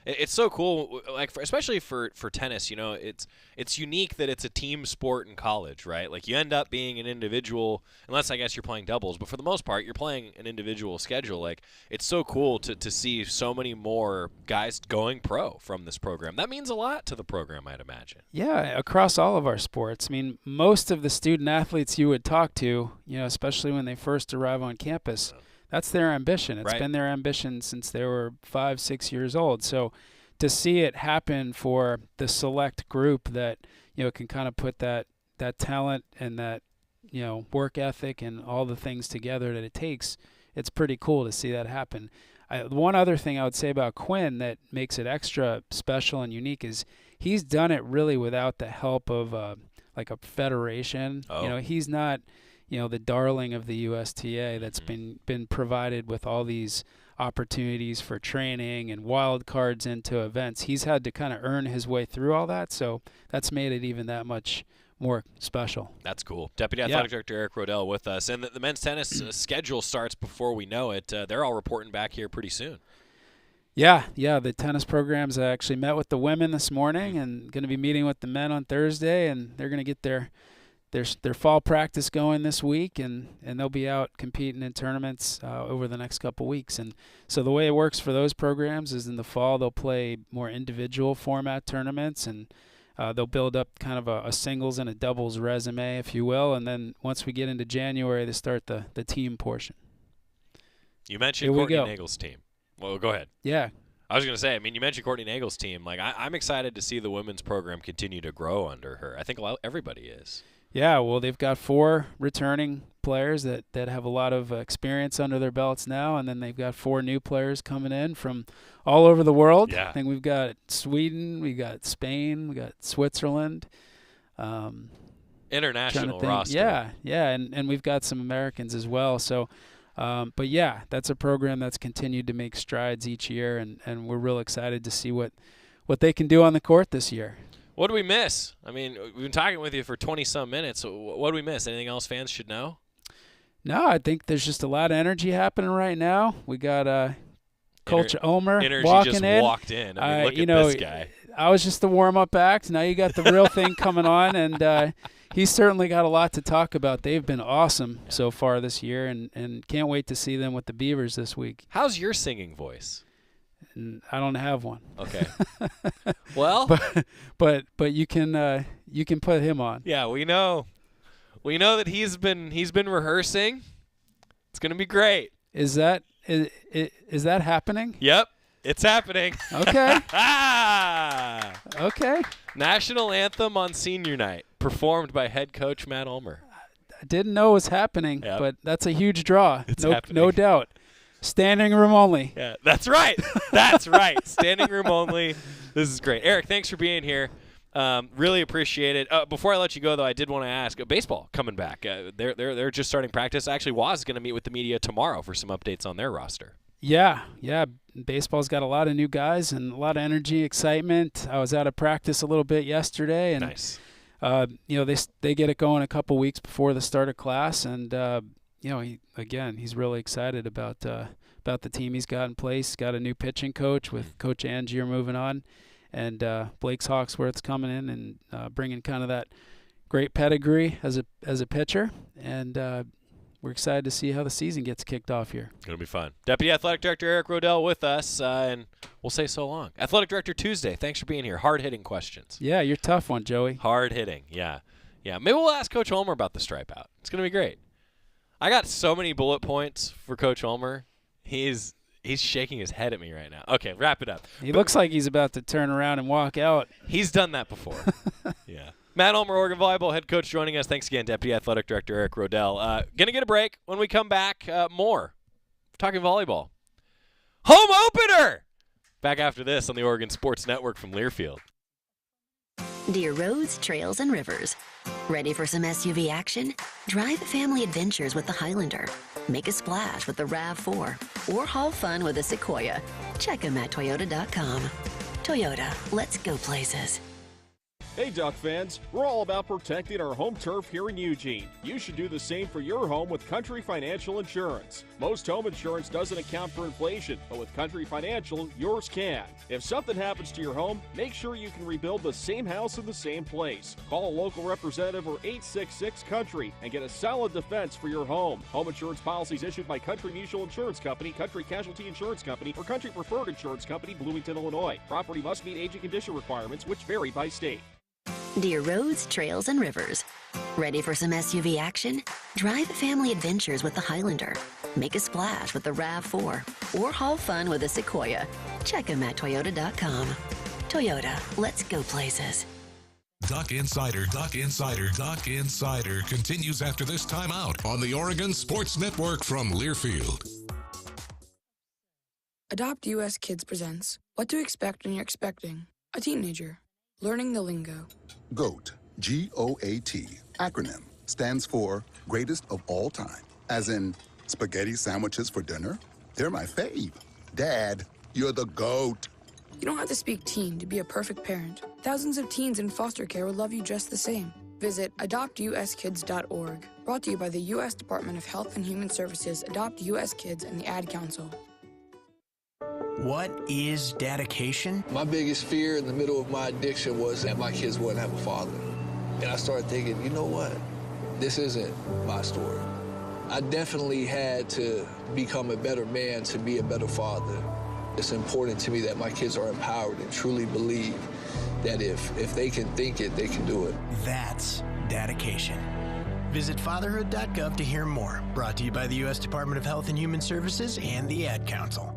Speaker 4: It's so cool, especially for tennis. It's unique that it's a team sport in college, right? Like you end up being an individual, unless I guess you're playing doubles, but for the most part, you're playing an individual schedule. Like it's so cool to see so many more guys going pro from this program. That means a lot to the program, I'd imagine.
Speaker 19: Yeah, across all of our sports. I mean, most of the student athletes you would talk to, especially when they first arrive on campus, that's their ambition. It's been their ambition since they were 5, 6 years old. So to see it happen for the select group that, can kind of put that talent and that, work ethic and all the things together that it takes, it's pretty cool to see that happen. One other thing I would say about Quinn that makes it extra special and unique is he's done it really without the help of a federation. He's not the darling of the USTA that's been provided with all these opportunities for training and wild cards into events. He's had to kind of earn his way through all that, so that's made it even that much more special.
Speaker 4: That's cool. Deputy Athletic Director Eric Roedl with us. And the men's tennis schedule starts before we know it. They're all reporting back here pretty soon.
Speaker 19: Yeah, the tennis programs. I actually met with the women this morning and going to be meeting with the men on Thursday, and they're going to get their fall practice going this week, and they'll be out competing in tournaments over the next couple weeks. And so the way it works for those programs is in the fall they'll play more individual format tournaments, and they'll build up kind of a singles and a doubles resume, if you will. And then once we get into January, they start the team portion.
Speaker 4: You mentioned Courtney Nagel's team. Well, go ahead.
Speaker 19: Yeah.
Speaker 4: I was going to say, you mentioned Courtney Nagel's team. Like, I'm excited to see the women's program continue to grow under her. I think everybody is.
Speaker 19: Yeah, well, they've got 4 returning players that have a lot of experience under their belts now, and then they've got 4 new players coming in from all over the world.
Speaker 4: Yeah.
Speaker 19: I think we've got Sweden, we got Spain, we got Switzerland.
Speaker 4: International roster.
Speaker 19: Yeah, and we've got some Americans as well. So, but yeah, that's a program that's continued to make strides each year, and we're real excited to see what they can do on the court this year.
Speaker 4: What do we miss? We've been talking with you for 20-some minutes. So what do we miss? Anything else fans should know?
Speaker 19: No, I think there's just a lot of energy happening right now. We got Coach Ulmer
Speaker 4: walking just in. Walked in. Look at this guy.
Speaker 19: I was just the warm-up act. Now you got the real thing coming on, and he's certainly got a lot to talk about. They've been awesome so far this year, and can't wait to see them with the Beavers this week.
Speaker 4: How's your singing voice?
Speaker 19: I don't have one.
Speaker 4: Okay. Well,
Speaker 19: but you can put him on.
Speaker 4: Yeah, we know that he's been rehearsing. It's gonna be great.
Speaker 19: Is that happening?
Speaker 4: Yep, it's happening.
Speaker 19: Okay. Okay.
Speaker 4: National anthem on senior night, performed by head coach Matt Ulmer.
Speaker 19: I didn't know it was happening,
Speaker 4: Yep.
Speaker 19: but that's a huge draw.
Speaker 4: It's
Speaker 19: no,
Speaker 4: happening.
Speaker 19: no doubt. Standing room only.
Speaker 4: Yeah, that's right. That's right. Standing room only. This is great. Eric, thanks for being here. Really appreciate it. Before I let you go, though, I did want to ask, baseball coming back. They're just starting practice. Actually, Waz is going to meet with the media tomorrow for some updates on their roster.
Speaker 19: Yeah. Baseball's got a lot of new guys and a lot of energy, excitement. I was out of practice a little bit yesterday, and
Speaker 4: nice.
Speaker 19: They get it going a couple weeks before the start of class, and he's really excited about the team he's got in place. Got a new pitching coach with Coach Angier moving on, and Blake's Hawksworth's coming in and bringing kind of that great pedigree as a pitcher, and we're excited to see how the season gets kicked off here.
Speaker 4: It'll be fun. Deputy Athletic Director Eric Roedl with us, and we'll say so long. Athletic Director Tuesday, thanks for being here. Hard-hitting questions.
Speaker 19: Yeah, you're a tough one, Joey.
Speaker 4: Hard-hitting, yeah. Maybe we'll ask Coach Ulmer about the stripe out. It's going to be great. I got so many bullet points for Coach Ulmer. He's shaking his head at me right now. Okay, wrap it up.
Speaker 19: He looks like he's about to turn around and walk out.
Speaker 4: He's done that before. Yeah. Matt Ulmer, Oregon Volleyball head coach, joining us. Thanks again, Deputy Athletic Director Eric Roedl. Going to get a break. When we come back, more. Talking volleyball. Home opener! Back after this on the Oregon Sports Network from Learfield.
Speaker 20: Dear roads, trails, and rivers. Ready for some SUV action? Drive family adventures with the Highlander. Make a splash with the RAV4. Or haul fun with a Sequoia. Check them at Toyota.com. Toyota, let's go places.
Speaker 15: Hey Duck fans, we're all about protecting our home turf here in Eugene. You should do the same for your home with Country Financial Insurance. Most home insurance doesn't account for inflation, but with Country Financial, yours can. If something happens to your home, make sure you can rebuild the same house in the same place. Call a local representative or 866-COUNTRY and get a solid defense for your home. Home insurance policies issued by Country Mutual Insurance Company, Country Casualty Insurance Company, or Country Preferred Insurance Company, Bloomington, Illinois. Property must meet age and condition requirements, which vary by state.
Speaker 20: Dear roads, trails, and rivers. Ready for some SUV action? Drive family adventures with the Highlander. Make a splash with the RAV4. Or haul fun with a Sequoia. Check them at Toyota.com. Toyota, let's go places.
Speaker 1: Duck Insider continues after this timeout on the Oregon Sports Network from Learfield.
Speaker 2: Adopt US Kids presents What to Expect When You're Expecting a Teenager. Learning the lingo.
Speaker 3: GOAT, G-O-A-T, acronym, stands for Greatest of All Time. As in, spaghetti sandwiches for dinner? They're my fave. Dad, you're the GOAT.
Speaker 2: You don't have to speak teen to be a perfect parent. Thousands of teens in foster care will love you just the same. Visit adoptuskids.org. Brought to you by the U.S. Department of Health and Human Services, Adopt U.S. Kids, and the Ad Council.
Speaker 5: What is dedication?
Speaker 7: My biggest fear in the middle of my addiction was that my kids wouldn't have a father. And I started thinking, you know what? This isn't my story. I definitely had to become a better man to be a better father. It's important to me that my kids are empowered and truly believe that if they can think it, they can do it.
Speaker 5: That's dedication. Visit fatherhood.gov to hear more. Brought to you by the U.S. Department of Health and Human Services and the Ad Council.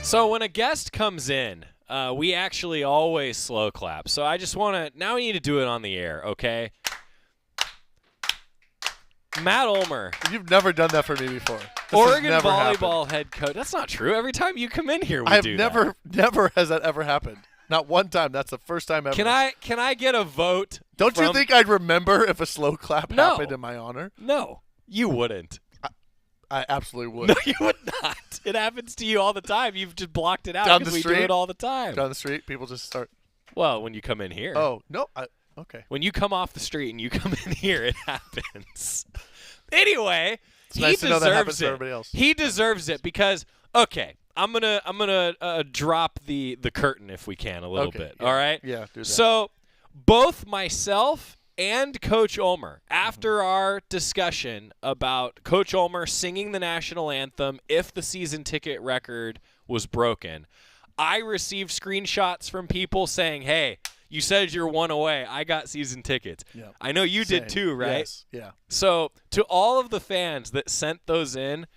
Speaker 4: So when a guest comes in, we actually always slow clap. So I just want to, now we need to do it on the air, okay? Matt Ulmer.
Speaker 10: You've never done that for me before.
Speaker 4: Oregon Volleyball head coach. That's not true. Every time you come in here, we do that.
Speaker 10: Never has that ever happened. Not one time. That's the first time ever.
Speaker 4: Can I get a vote?
Speaker 10: Don't you think I'd remember if a slow clap happened in my honor?
Speaker 4: No, you wouldn't.
Speaker 10: I absolutely would.
Speaker 4: No, you would not. It happens to you all the time. You've just blocked it out
Speaker 10: down the
Speaker 4: because
Speaker 10: street,
Speaker 4: we do it all the time.
Speaker 10: Down the street, people just start.
Speaker 4: Well, when you come in here.
Speaker 10: Oh, no. Okay.
Speaker 4: When you come off the street and you come in here, it happens. Anyway,
Speaker 10: It's nice to know that happens to everybody else.
Speaker 4: He deserves it because I'm gonna drop the curtain if we can a little bit.
Speaker 10: Yeah.
Speaker 4: All right.
Speaker 10: Yeah. Do that.
Speaker 4: So both myself and Coach Ulmer, after our discussion about Coach Ulmer singing the national anthem if the season ticket record was broken, I received screenshots from people saying, "Hey, you said you're one away. I got season tickets."
Speaker 10: Yeah.
Speaker 4: I know you did too, right?
Speaker 10: Yes. Yeah.
Speaker 4: So to all of the fans that sent those in,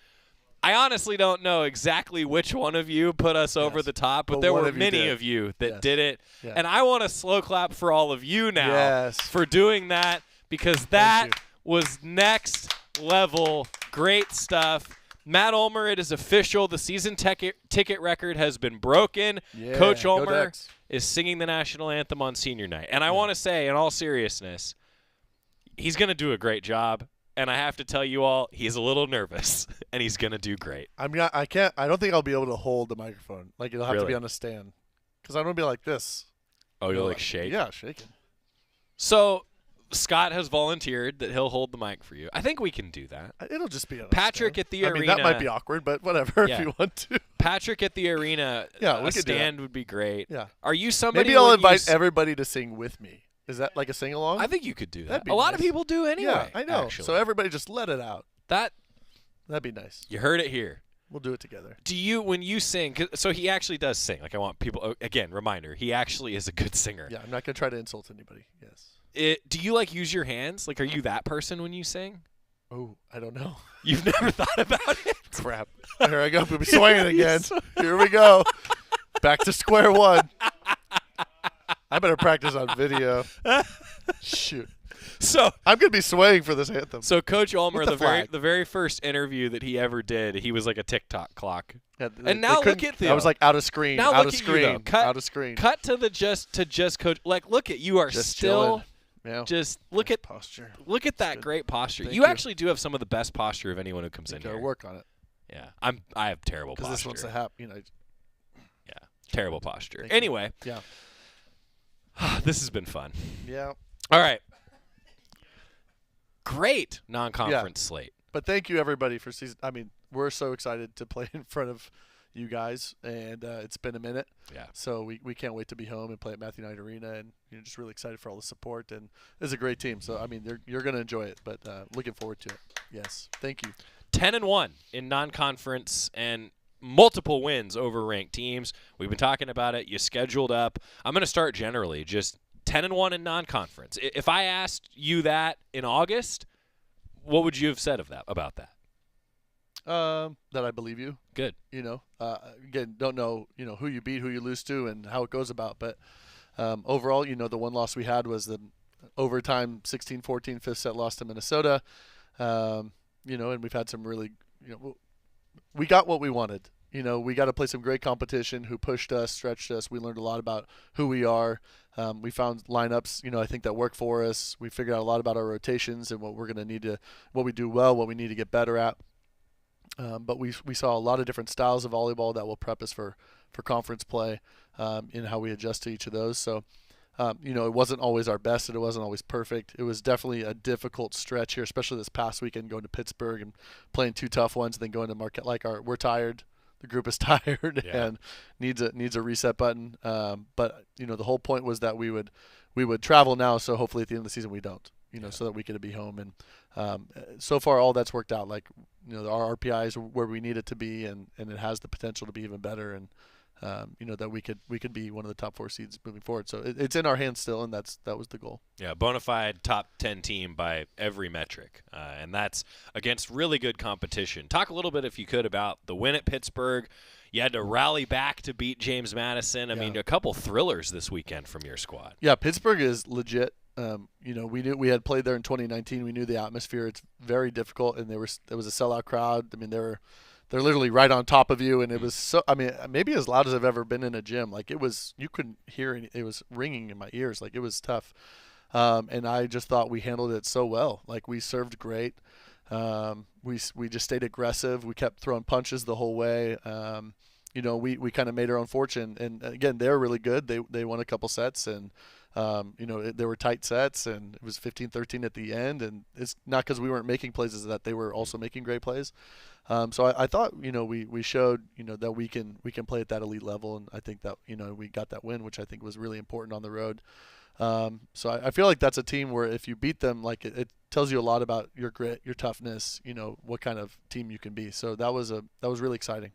Speaker 4: I honestly don't know exactly which one of you put us over the top, but there were many of you that did it.
Speaker 10: Yeah.
Speaker 4: And I want to slow clap for all of you now for doing that, because that was next level great stuff. Matt Ulmer, it is official. The season ticket record has been broken.
Speaker 10: Yeah,
Speaker 4: Coach
Speaker 10: go
Speaker 4: Ulmer
Speaker 10: Ducks.
Speaker 4: is singing the national anthem on senior night. And I want to say, in all seriousness, he's going to do a great job. And I have to tell you all, he's a little nervous, and he's going to do great.
Speaker 10: I don't think I'll be able to hold the microphone. Like, it'll have to
Speaker 4: Really?
Speaker 10: be on a stand. Because I'm going to be like this.
Speaker 4: Oh, you'll like shake?
Speaker 10: Yeah, shaking.
Speaker 4: So Scott has volunteered that he'll hold the mic for you. I think we can do that.
Speaker 10: It'll just be on a
Speaker 4: Patrick
Speaker 10: stand.
Speaker 4: at the arena.
Speaker 10: I mean, that might be awkward, but whatever if you want to.
Speaker 4: Patrick at the arena,
Speaker 10: Yeah, we
Speaker 4: a
Speaker 10: could do that.
Speaker 4: stand would be great.
Speaker 10: Yeah.
Speaker 4: Are you somebody?
Speaker 10: Maybe I'll
Speaker 4: when
Speaker 10: invite everybody to sing with me. Is that like a sing-along?
Speaker 4: I think you could do that.
Speaker 10: That'd be
Speaker 4: A lot of
Speaker 10: nice.
Speaker 4: people do anyway.
Speaker 10: Yeah, I know.
Speaker 4: actually.
Speaker 10: So everybody just let it out. That'd be nice.
Speaker 4: You heard it here.
Speaker 10: We'll do it together.
Speaker 4: Do you, when you sing, so he actually does sing. Like, I want people, again, reminder, he actually is a good singer.
Speaker 10: Yeah, I'm not going to try to insult anybody. Yes.
Speaker 4: Do you, like, use your hands? Like, are you that person when you sing?
Speaker 10: Oh, I don't know.
Speaker 4: You've never thought about it?
Speaker 10: Crap. Here I go. We'll be swinging again. Here we go. Back to square one. I better practice on video. Shoot.
Speaker 4: So
Speaker 10: I'm going to be swaying for this anthem.
Speaker 4: So Coach Ulmer,
Speaker 10: With the flag.
Speaker 4: the very first interview that he ever did, he was like a TikTok clock.
Speaker 10: Yeah,
Speaker 4: and now look at Theo.
Speaker 10: I was like out of screen.
Speaker 4: Now
Speaker 10: out
Speaker 4: look
Speaker 10: of
Speaker 4: at
Speaker 10: screen.
Speaker 4: you, though. Cut,
Speaker 10: out of screen.
Speaker 4: Cut to the just Coach. Like, look at you are
Speaker 10: Just
Speaker 4: still
Speaker 10: chilling. Yeah.
Speaker 4: just look at
Speaker 10: posture.
Speaker 4: Look at that great posture.
Speaker 10: Thank
Speaker 4: You
Speaker 10: you.
Speaker 4: actually do have some of the best posture of anyone who comes in
Speaker 10: Gotta
Speaker 4: here.
Speaker 10: work on it.
Speaker 4: Yeah, I have terrible posture.
Speaker 10: Because this one's a
Speaker 4: Yeah, terrible posture.
Speaker 10: Thank you.
Speaker 4: Anyway,
Speaker 10: Yeah.
Speaker 4: this has been fun.
Speaker 10: Yeah.
Speaker 4: All right. Great non-conference slate.
Speaker 10: But thank you everybody for season. I mean, we're so excited to play in front of you guys, and it's been a minute.
Speaker 4: Yeah.
Speaker 10: So we can't wait to be home and play at Matthew Knight Arena, and just really excited for all the support. And it's a great team. So I mean, you're going to enjoy it, but looking forward to it. Yes. Thank you.
Speaker 4: 10-1 in non-conference and multiple wins over ranked teams. We've been talking about it. You scheduled up. I'm going to start generally just 10-1 in non-conference. If I asked you that in August, what would you have said about that?
Speaker 10: That I believe you.
Speaker 4: Good.
Speaker 10: You know, again, don't know, who you beat, who you lose to, and how it goes about. But overall, the one loss we had was the overtime 16-14 fifth set loss to Minnesota. And we've had some really, we got what we wanted. We got to play some great competition who pushed us, stretched us. We learned a lot about who we are. We found lineups, I think that work for us. We figured out a lot about our rotations and what we're going to need to, what we do well, what we need to get better at. But we saw a lot of different styles of volleyball that will prep us for conference play in how we adjust to each of those. So, it wasn't always our best and it wasn't always perfect. It was definitely a difficult stretch here, especially this past weekend going to Pittsburgh and playing two tough ones and then going to Marquette. We're tired. The group is tired and needs a reset button. But the whole point was that we would travel now, so hopefully at the end of the season we don't. So that we could be home. And so far all that's worked out. Our RPI is where we need it to be, and it has the potential to be even better. And that we could be one of the top 4 seeds moving forward. So it's in our hands still, and that was the goal.
Speaker 4: Yeah, bona fide top 10 team by every metric, and that's against really good competition. Talk a little bit, if you could, about the win at Pittsburgh. You had to rally back to beat James Madison. I mean, a couple thrillers this weekend from your squad.
Speaker 10: Yeah, Pittsburgh is legit. We knew we had played there in 2019. We knew the atmosphere. It's very difficult, and there was a sellout crowd. I mean, they're literally right on top of you, and it was so. I mean, maybe as loud as I've ever been in a gym. It was, you couldn't hear any. It was ringing in my ears. It was tough. And I just thought we handled it so well. We served great. We just stayed aggressive. We kept throwing punches the whole way. We kind of made our own fortune. And again, they're really good. They won a couple sets, and There were tight sets, and it was 15-13 at the end. And it's not because we weren't making plays, is that they were also making great plays. So I thought, we showed, that we can play at that elite level, and I think that, we got that win, which I think was really important on the road. So I feel like that's a team where if you beat them, like it tells you a lot about your grit, your toughness, what kind of team you can be. So that was really exciting.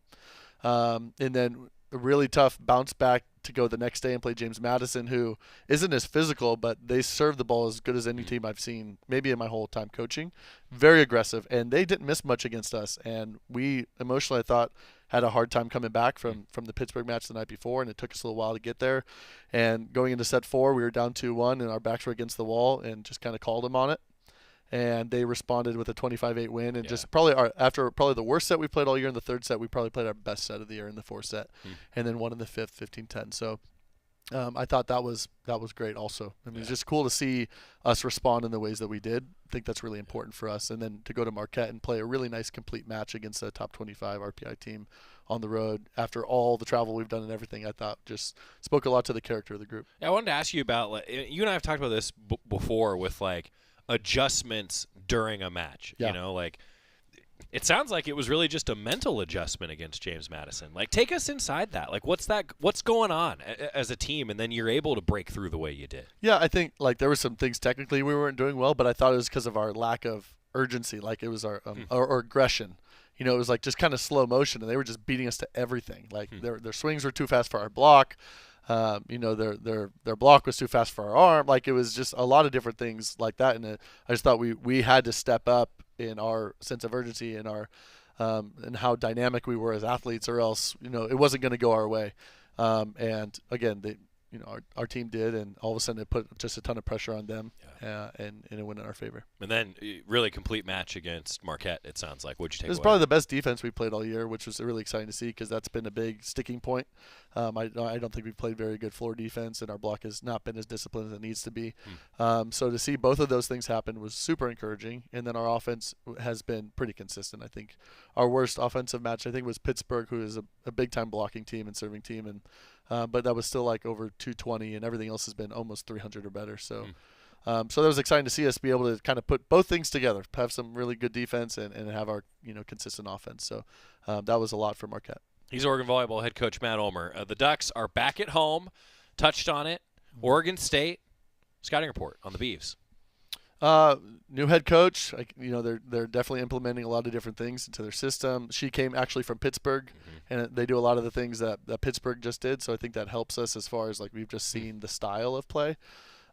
Speaker 10: And then a really tough bounce back to go the next day and play James Madison, who isn't as physical, but they serve the ball as good as any team I've seen maybe in my whole time coaching. Very aggressive, and they didn't miss much against us. And we emotionally, I thought, had a hard time coming back from the Pittsburgh match the night before, and it took us a little while to get there. And going into set 4, we were down 2-1, and our backs were against the wall, and just kind of called them on it. And they responded with a 25-8 win, and just probably after the worst set we played all year in the third set, we probably played our best set of the year in the fourth set, and then won in the fifth, 15-10. So I thought that was great also. I mean, it's just cool to see us respond in the ways that we did. I think that's really important for us. And then to go to Marquette and play a really nice complete match against a top 25 RPI team on the road after all the travel we've done and everything, I thought just spoke a lot to the character of the group.
Speaker 4: Yeah, I wanted to ask you about, like, you and I have talked about this before with, like, adjustments during a match. Like, it sounds like it was really just a mental adjustment against James Madison. Like, take us inside that. Like, what's going on as a team, and then you're able to break through the way you did?
Speaker 10: Yeah, I think, like, there were some things technically we weren't doing well, but I thought it was because of our lack of urgency. Like, it was our aggression. It was like just kind of slow motion, and they were just beating us to everything. Like, their swings were too fast for our block. Their block was too fast for our arm. Like, it was just a lot of different things like that. And I just thought we had to step up in our sense of urgency and our and how dynamic we were as athletes, or else it wasn't going to go our way. And again, our team did, and all of a sudden it put just a ton of pressure on them, and it went in our favor.
Speaker 4: And then really complete match against Marquette, it sounds like. What'd you take away?
Speaker 10: It was probably the best defense we played all year, which was really exciting to see because that's been a big sticking point. I don't think we've played very good floor defense, and our block has not been as disciplined as it needs to be. So to see both of those things happen was super encouraging. And then our offense has been pretty consistent. I think our worst offensive match, I think, was Pittsburgh, who is a big-time blocking team and serving team, and but that was still like over 220, and everything else has been almost 300 or better. So so that was exciting to see us be able to kind of put both things together, have some really good defense and have our consistent offense. So that was a lot for Marquette.
Speaker 4: He's Oregon Volleyball head coach Matt Ulmer. The Ducks are back at home, touched on it. Oregon State, scouting report on the Beavs.
Speaker 10: New head coach, they're definitely implementing a lot of different things into their system. She came actually from Pittsburgh, and they do a lot of the things that Pittsburgh just did. So I think that helps us as far as, like, we've just seen the style of play,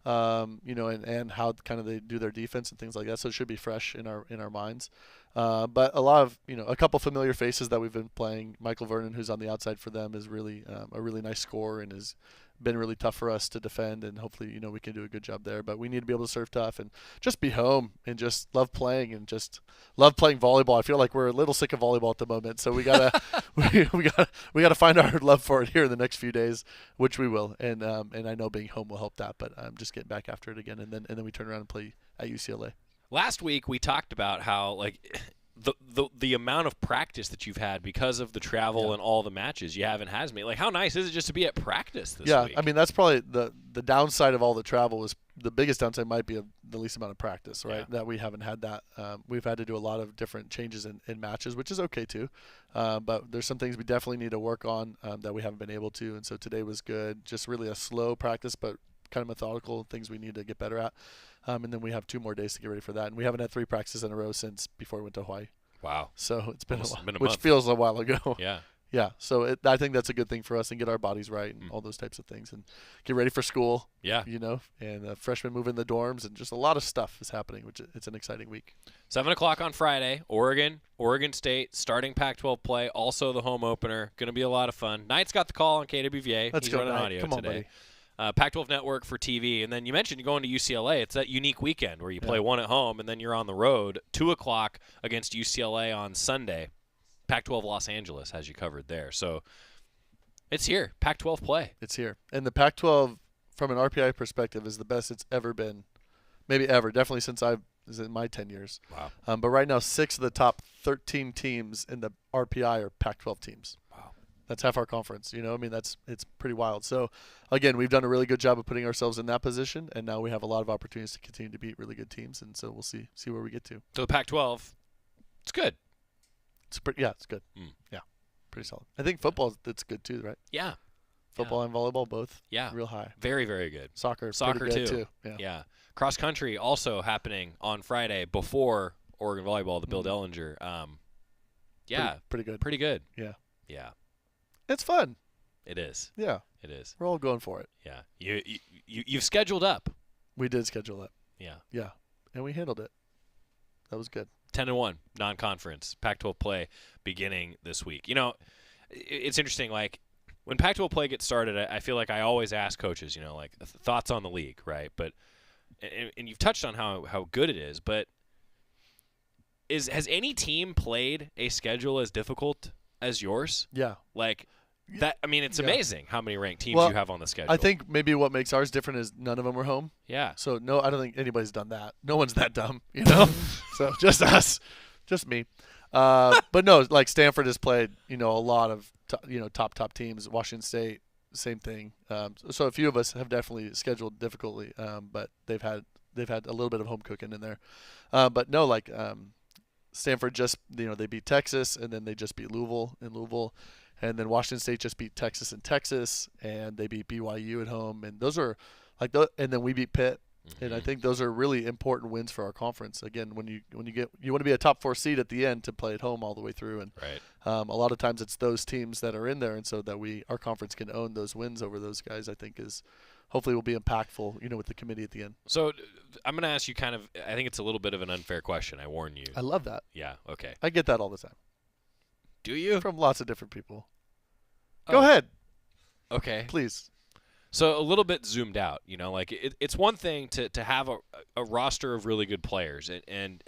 Speaker 10: and how kind of they do their defense and things like that. So it should be fresh in our minds. But a lot of, a couple familiar faces that we've been playing. Michael Vernon, who's on the outside for them, is really a really nice scorer and has been really tough for us to defend, and hopefully, we can do a good job there. But we need to be able to serve tough and just be home and just love playing and just love playing volleyball. I feel like we're a little sick of volleyball at the moment, so we gotta we gotta find our love for it here in the next few days, which we will. And I know being home will help that, but I'm just getting back after it again, and then we turn around and play at UCLA.
Speaker 4: Last week we talked about how, like, the amount of practice that you've had because of the travel and all the matches you haven't had. Like, how nice is it just to be at practice this week?
Speaker 10: I mean, that's probably the downside of all the travel. Is the biggest downside might be the least amount of practice, right? That we haven't had that. We've had to do a lot of different changes in matches, which is okay too. But there's some things we definitely need to work on that we haven't been able to. And so today was good. Just really a slow practice, but kind of methodical things we need to get better at. And then we have 2 more days to get ready for that. And we haven't had 3 practices in a row since before we went to Hawaii.
Speaker 4: Wow.
Speaker 10: So it's been a while,
Speaker 4: been a
Speaker 10: which
Speaker 4: month.
Speaker 10: feels a while ago.
Speaker 4: Yeah.
Speaker 10: Yeah. So I think that's a good thing for us, and get our bodies right and all those types of things, and get ready for school.
Speaker 4: Yeah.
Speaker 10: And freshmen move in the dorms, and just a lot of stuff is happening, which it's an exciting week.
Speaker 4: 7 o'clock on Friday, Oregon State, starting Pac-12 play, also the home opener. Going to be a lot of fun. Knight's got the call on KWVA.
Speaker 10: Let's
Speaker 4: He's
Speaker 10: go,
Speaker 4: running
Speaker 10: Knight.
Speaker 4: audio
Speaker 10: Come on,
Speaker 4: today.
Speaker 10: buddy.
Speaker 4: Pac-12 Network for TV. And then you mentioned you're going to UCLA. It's that unique weekend where you play one at home and then you're on the road. 2 o'clock against UCLA on Sunday. Pac-12 Los Angeles has you covered there. So it's here. Pac-12 play.
Speaker 10: It's here. And the Pac-12, from an RPI perspective, is the best it's ever been. Maybe ever. Definitely since was in my 10 years.
Speaker 4: Wow.
Speaker 10: But right now, 6 of the top 13 teams in the RPI are Pac-12 teams.
Speaker 4: Wow.
Speaker 10: That's half our conference. You know, I mean, it's pretty wild. So, again, we've done a really good job of putting ourselves in that position, and now we have a lot of opportunities to continue to beat really good teams, and so we'll see where we get to.
Speaker 4: So the Pac-12, it's good.
Speaker 10: It's good. Yeah, pretty solid. I think football, it's good too, right?
Speaker 4: Yeah.
Speaker 10: Football and volleyball both.
Speaker 4: Yeah.
Speaker 10: Real high.
Speaker 4: Very, very good.
Speaker 10: Soccer
Speaker 4: good
Speaker 10: too.
Speaker 4: Yeah. Cross country also happening on Friday before Oregon volleyball, the Bill Dellinger.
Speaker 10: Pretty good.
Speaker 4: Pretty good.
Speaker 10: Yeah.
Speaker 4: Yeah.
Speaker 10: It's fun.
Speaker 4: It is.
Speaker 10: Yeah.
Speaker 4: It is.
Speaker 10: We're all going for it.
Speaker 4: Yeah. You've scheduled up.
Speaker 10: We did schedule up.
Speaker 4: Yeah.
Speaker 10: Yeah. And we handled it. That was good.
Speaker 4: 10-1 non-conference Pac-12 play beginning this week. You know, it's interesting. Like when Pac-12 play gets started, I feel like I always ask coaches, you know, like thoughts on the league, right? But and you've touched on how good it is, but has any team played a schedule as difficult as yours?
Speaker 10: Yeah.
Speaker 4: Like that. I mean, it's amazing how many ranked teams you have on the schedule.
Speaker 10: I think maybe what makes ours different is none of them were home.
Speaker 4: Yeah.
Speaker 10: So no, I don't think anybody's done that. No one's that dumb, you know. So just us, just me. But no, like Stanford has played, you know, a lot of top teams. Washington State, same thing. So a few of us have definitely scheduled difficultly, but they've had a little bit of home cooking in there. But no, like Stanford just, you know, they beat Texas, and then they just beat Louisville in Louisville. And then Washington State just beat Texas in Texas, and they beat BYU at home. And those are like, and then we beat Pitt. Mm-hmm. And I think those are really important wins for our conference. Again, when you want to be a top 4 seed at the end to play at home all the way through. And a lot of times it's those teams that are in there, and so that our conference can own those wins over those guys, I think is hopefully will be impactful, you know, with the committee at the end.
Speaker 4: So I'm going to ask you I think it's a little bit of an unfair question. I warn you.
Speaker 10: I love that.
Speaker 4: Yeah. Okay.
Speaker 10: I get that all the time.
Speaker 4: Do you?
Speaker 10: From lots of different people. Go ahead.
Speaker 4: Okay.
Speaker 10: Please.
Speaker 4: So a little bit zoomed out, you know, like it's one thing to have a roster of really good players, and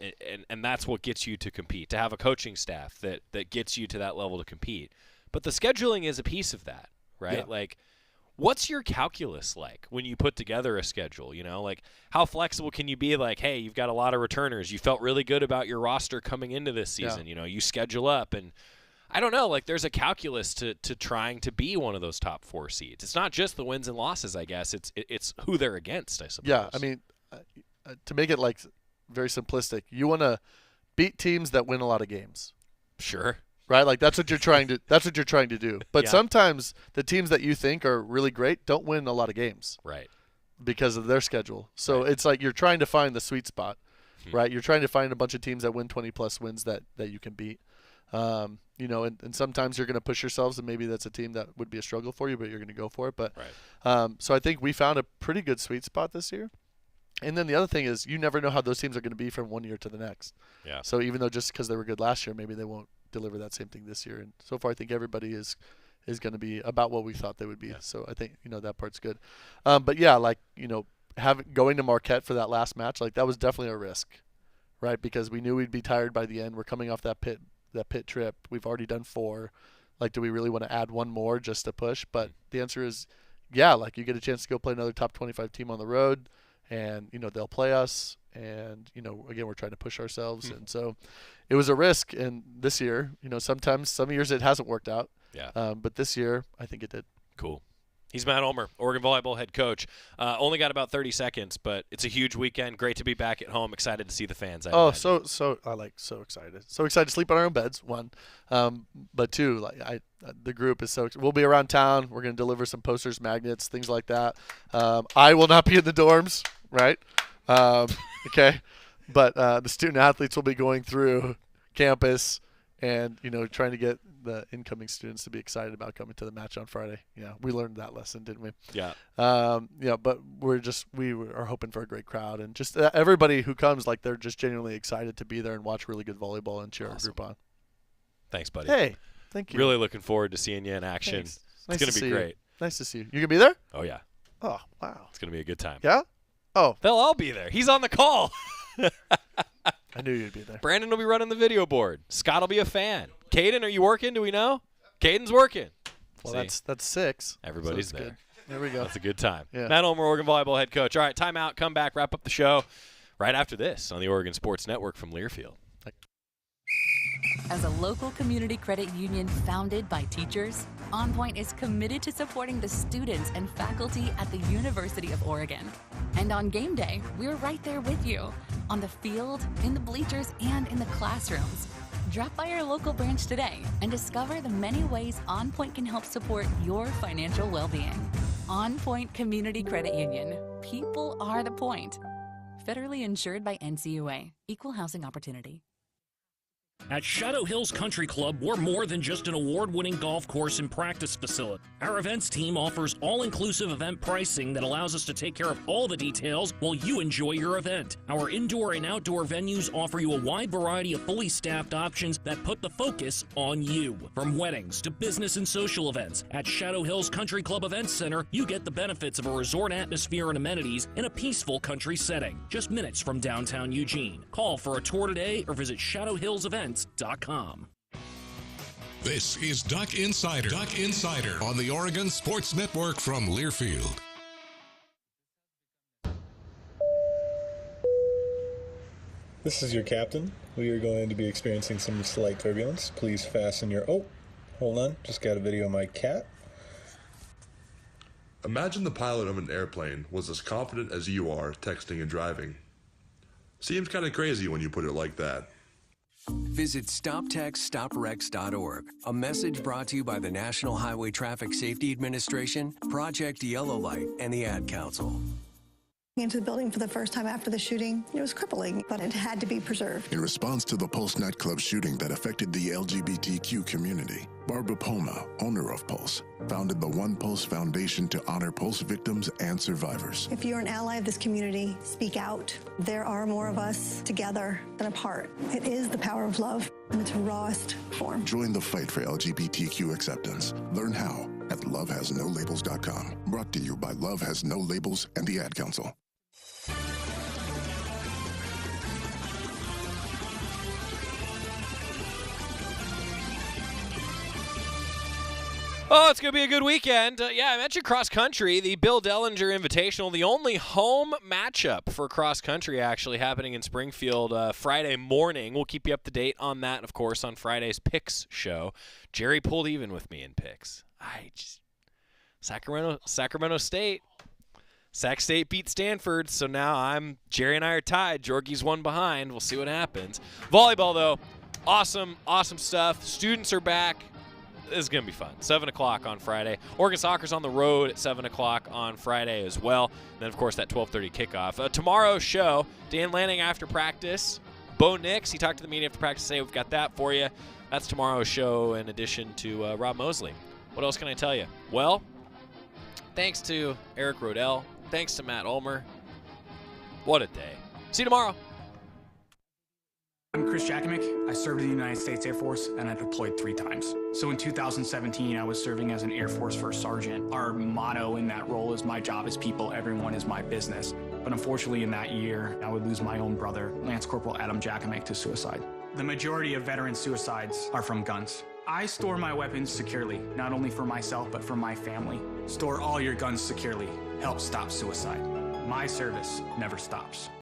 Speaker 4: that's what gets you to compete, to have a coaching staff that gets you to that level to compete. But the scheduling is a piece of that, right?
Speaker 10: Yeah.
Speaker 4: Like, what's your calculus like when you put together a schedule, you know? Like, how flexible can you be? Like, hey, you've got a lot of returners. You felt really good about your roster coming into this season. You know, you schedule up, and I don't know, like there's a calculus to trying to be one of those top 4 seeds. It's not just the wins and losses, I guess. It's who they're against, I suppose.
Speaker 10: Yeah, I mean, to make it like very simplistic, you want to beat teams that win a lot of games.
Speaker 4: Sure.
Speaker 10: Right? Like that's what you're trying to do. But sometimes the teams that you think are really great don't win a lot of games.
Speaker 4: Right.
Speaker 10: Because of their schedule. So it's like you're trying to find the sweet spot, right? You're trying to find a bunch of teams that win 20+ wins that you can beat. You know, and sometimes you're going to push yourselves, and maybe that's a team that would be a struggle for you, but you're going to go for it. But so I think we found a pretty good sweet spot this year. And then the other thing is you never know how those teams are going to be from one year to the next.
Speaker 4: Yeah.
Speaker 10: So even though just because they were good last year, maybe they won't deliver that same thing this year. And so far, I think everybody is going to be about what we thought they would be. Yeah. So I think, you know, that part's good. But yeah, like, you know, going to Marquette for that last match, like that was definitely a risk, right? Because we knew we'd be tired by the end. We're coming off that Pitt trip. We've already done 4. Like, do we really want to add one more just to push? But the answer is, yeah, like you get a chance to go play another top 25 team on the road, and, you know, they'll play us. And, you know, again, we're trying to push ourselves. And so it was a risk. And this year, you know, some years it hasn't worked out.
Speaker 4: Yeah.
Speaker 10: But this year, I think it did.
Speaker 4: Cool. He's Matt Ulmer, Oregon volleyball head coach. Only got about 30 seconds, but it's a huge weekend. Great to be back at home. Excited to see the fans.
Speaker 10: So excited. So excited to sleep on our own beds. 1, but 2, like the group is so. We'll be around town. We're going to deliver some posters, magnets, things like that. I will not be in the dorms, right? Okay, but the student athletes will be going through campus, and, you know, trying to get the incoming students to be excited about coming to the match on Friday. Yeah, we learned that lesson, didn't we?
Speaker 4: Yeah.
Speaker 10: Yeah, but we are hoping for a great crowd, and just everybody who comes, like they're just genuinely excited to be there and watch really good volleyball and cheer our group on.
Speaker 4: Thanks, buddy.
Speaker 10: Hey, thank you.
Speaker 4: Really looking forward to seeing you in action.
Speaker 10: Thanks.
Speaker 4: It's going to be great.
Speaker 10: Nice to see you. You gonna be there?
Speaker 4: Oh yeah.
Speaker 10: Oh wow.
Speaker 4: It's going to be a good time.
Speaker 10: Yeah. Oh.
Speaker 4: They'll all be there. He's on the call.
Speaker 10: I knew you'd be there.
Speaker 4: Brandon will be running the video board. Scott will be a fan. Caden, are you working? Do we know? Caden's working.
Speaker 10: Well, that's 6.
Speaker 4: Everybody's
Speaker 10: so
Speaker 4: there.
Speaker 10: Good. There we go.
Speaker 4: That's a good time.
Speaker 10: Yeah.
Speaker 4: Matt Ulmer, Oregon volleyball head coach. All right, timeout. Come back. Wrap up the show right after this on the Oregon Sports Network from Learfield.
Speaker 14: As a local community credit union founded by teachers, OnPoint is committed to supporting the students and faculty at the University of Oregon. And on game day, we're right there with you, on the field, in the bleachers, and in the classrooms. Drop by our local branch today and discover the many ways OnPoint can help support your financial well-being. OnPoint Community Credit Union. People are the point. Federally insured by NCUA. Equal housing opportunity.
Speaker 6: At Shadow Hills Country Club, we're more than just an award-winning golf course and practice facility. Our events team offers all-inclusive event pricing that allows us to take care of all the details while you enjoy your event. Our indoor and outdoor venues offer you a wide variety of fully staffed options that put the focus on you. From weddings to business and social events, at Shadow Hills Country Club Events Center, you get the benefits of a resort atmosphere and amenities in a peaceful country setting, just minutes from downtown Eugene. Call for a tour today or visit shadowhillsevents.com.
Speaker 1: This is Duck Insider. Duck Insider on the Oregon Sports Network from Learfield.
Speaker 8: This is your captain. We are going to be experiencing some slight turbulence. Please fasten your... Oh, hold on. Just got a video of my cat.
Speaker 9: Imagine the pilot of an airplane was as confident as you are texting and driving. Seems kind of crazy when you put it like that.
Speaker 11: Visit StopTextStopWrecks.org. A message brought to you by the National Highway Traffic Safety Administration, Project Yellow Light, and the Ad Council.
Speaker 17: Into the building for the first time after the shooting, it was crippling, but it had to be preserved.
Speaker 18: In response to the Pulse nightclub shooting that affected the LGBTQ community, Barbara Poma, owner of Pulse, founded the One Pulse Foundation to honor Pulse victims and survivors.
Speaker 17: If you're an ally of this community, speak out. There are more of us together than apart. It is the power of love in its rawest form.
Speaker 18: Join the fight for LGBTQ acceptance. Learn how at lovehasnolabels.com. Brought to you by Love Has No Labels and the Ad Council.
Speaker 4: Oh, it's going to be a good weekend. I mentioned cross country, the Bill Dellinger Invitational, the only home matchup for cross country actually happening in Springfield Friday morning. We'll keep you up to date on that, of course, on Friday's Picks show. Jerry pulled even with me in picks. Sacramento State. Sac State beat Stanford, so now Jerry and I are tied. Jorgie's one behind. We'll see what happens. Volleyball, though, awesome stuff. Students are back. This is going to be fun. 7 o'clock on Friday. Oregon Soccer's on the road at 7 o'clock on Friday as well. And then, of course, that 12:30 kickoff. Tomorrow's show, Dan Lanning after practice. Bo Nix, he talked to the media after practice. Say we've got that for you. That's tomorrow's show in addition to Rob Mosley. What else can I tell you? Well, thanks to Eric Roedl. Thanks to Matt Ulmer. What a day. See you tomorrow.
Speaker 12: I'm Chris Jakovic. I served in the United States Air Force, and I deployed 3 times. So in 2017, I was serving as an Air Force First Sergeant. Our motto in that role is, my job is people, everyone is my business. But unfortunately in that year, I would lose my own brother, Lance Corporal Adam Jakovic, to suicide. The majority of veteran suicides are from guns. I store my weapons securely, not only for myself, but for my family. Store all your guns securely. Help stop suicide. My service never stops.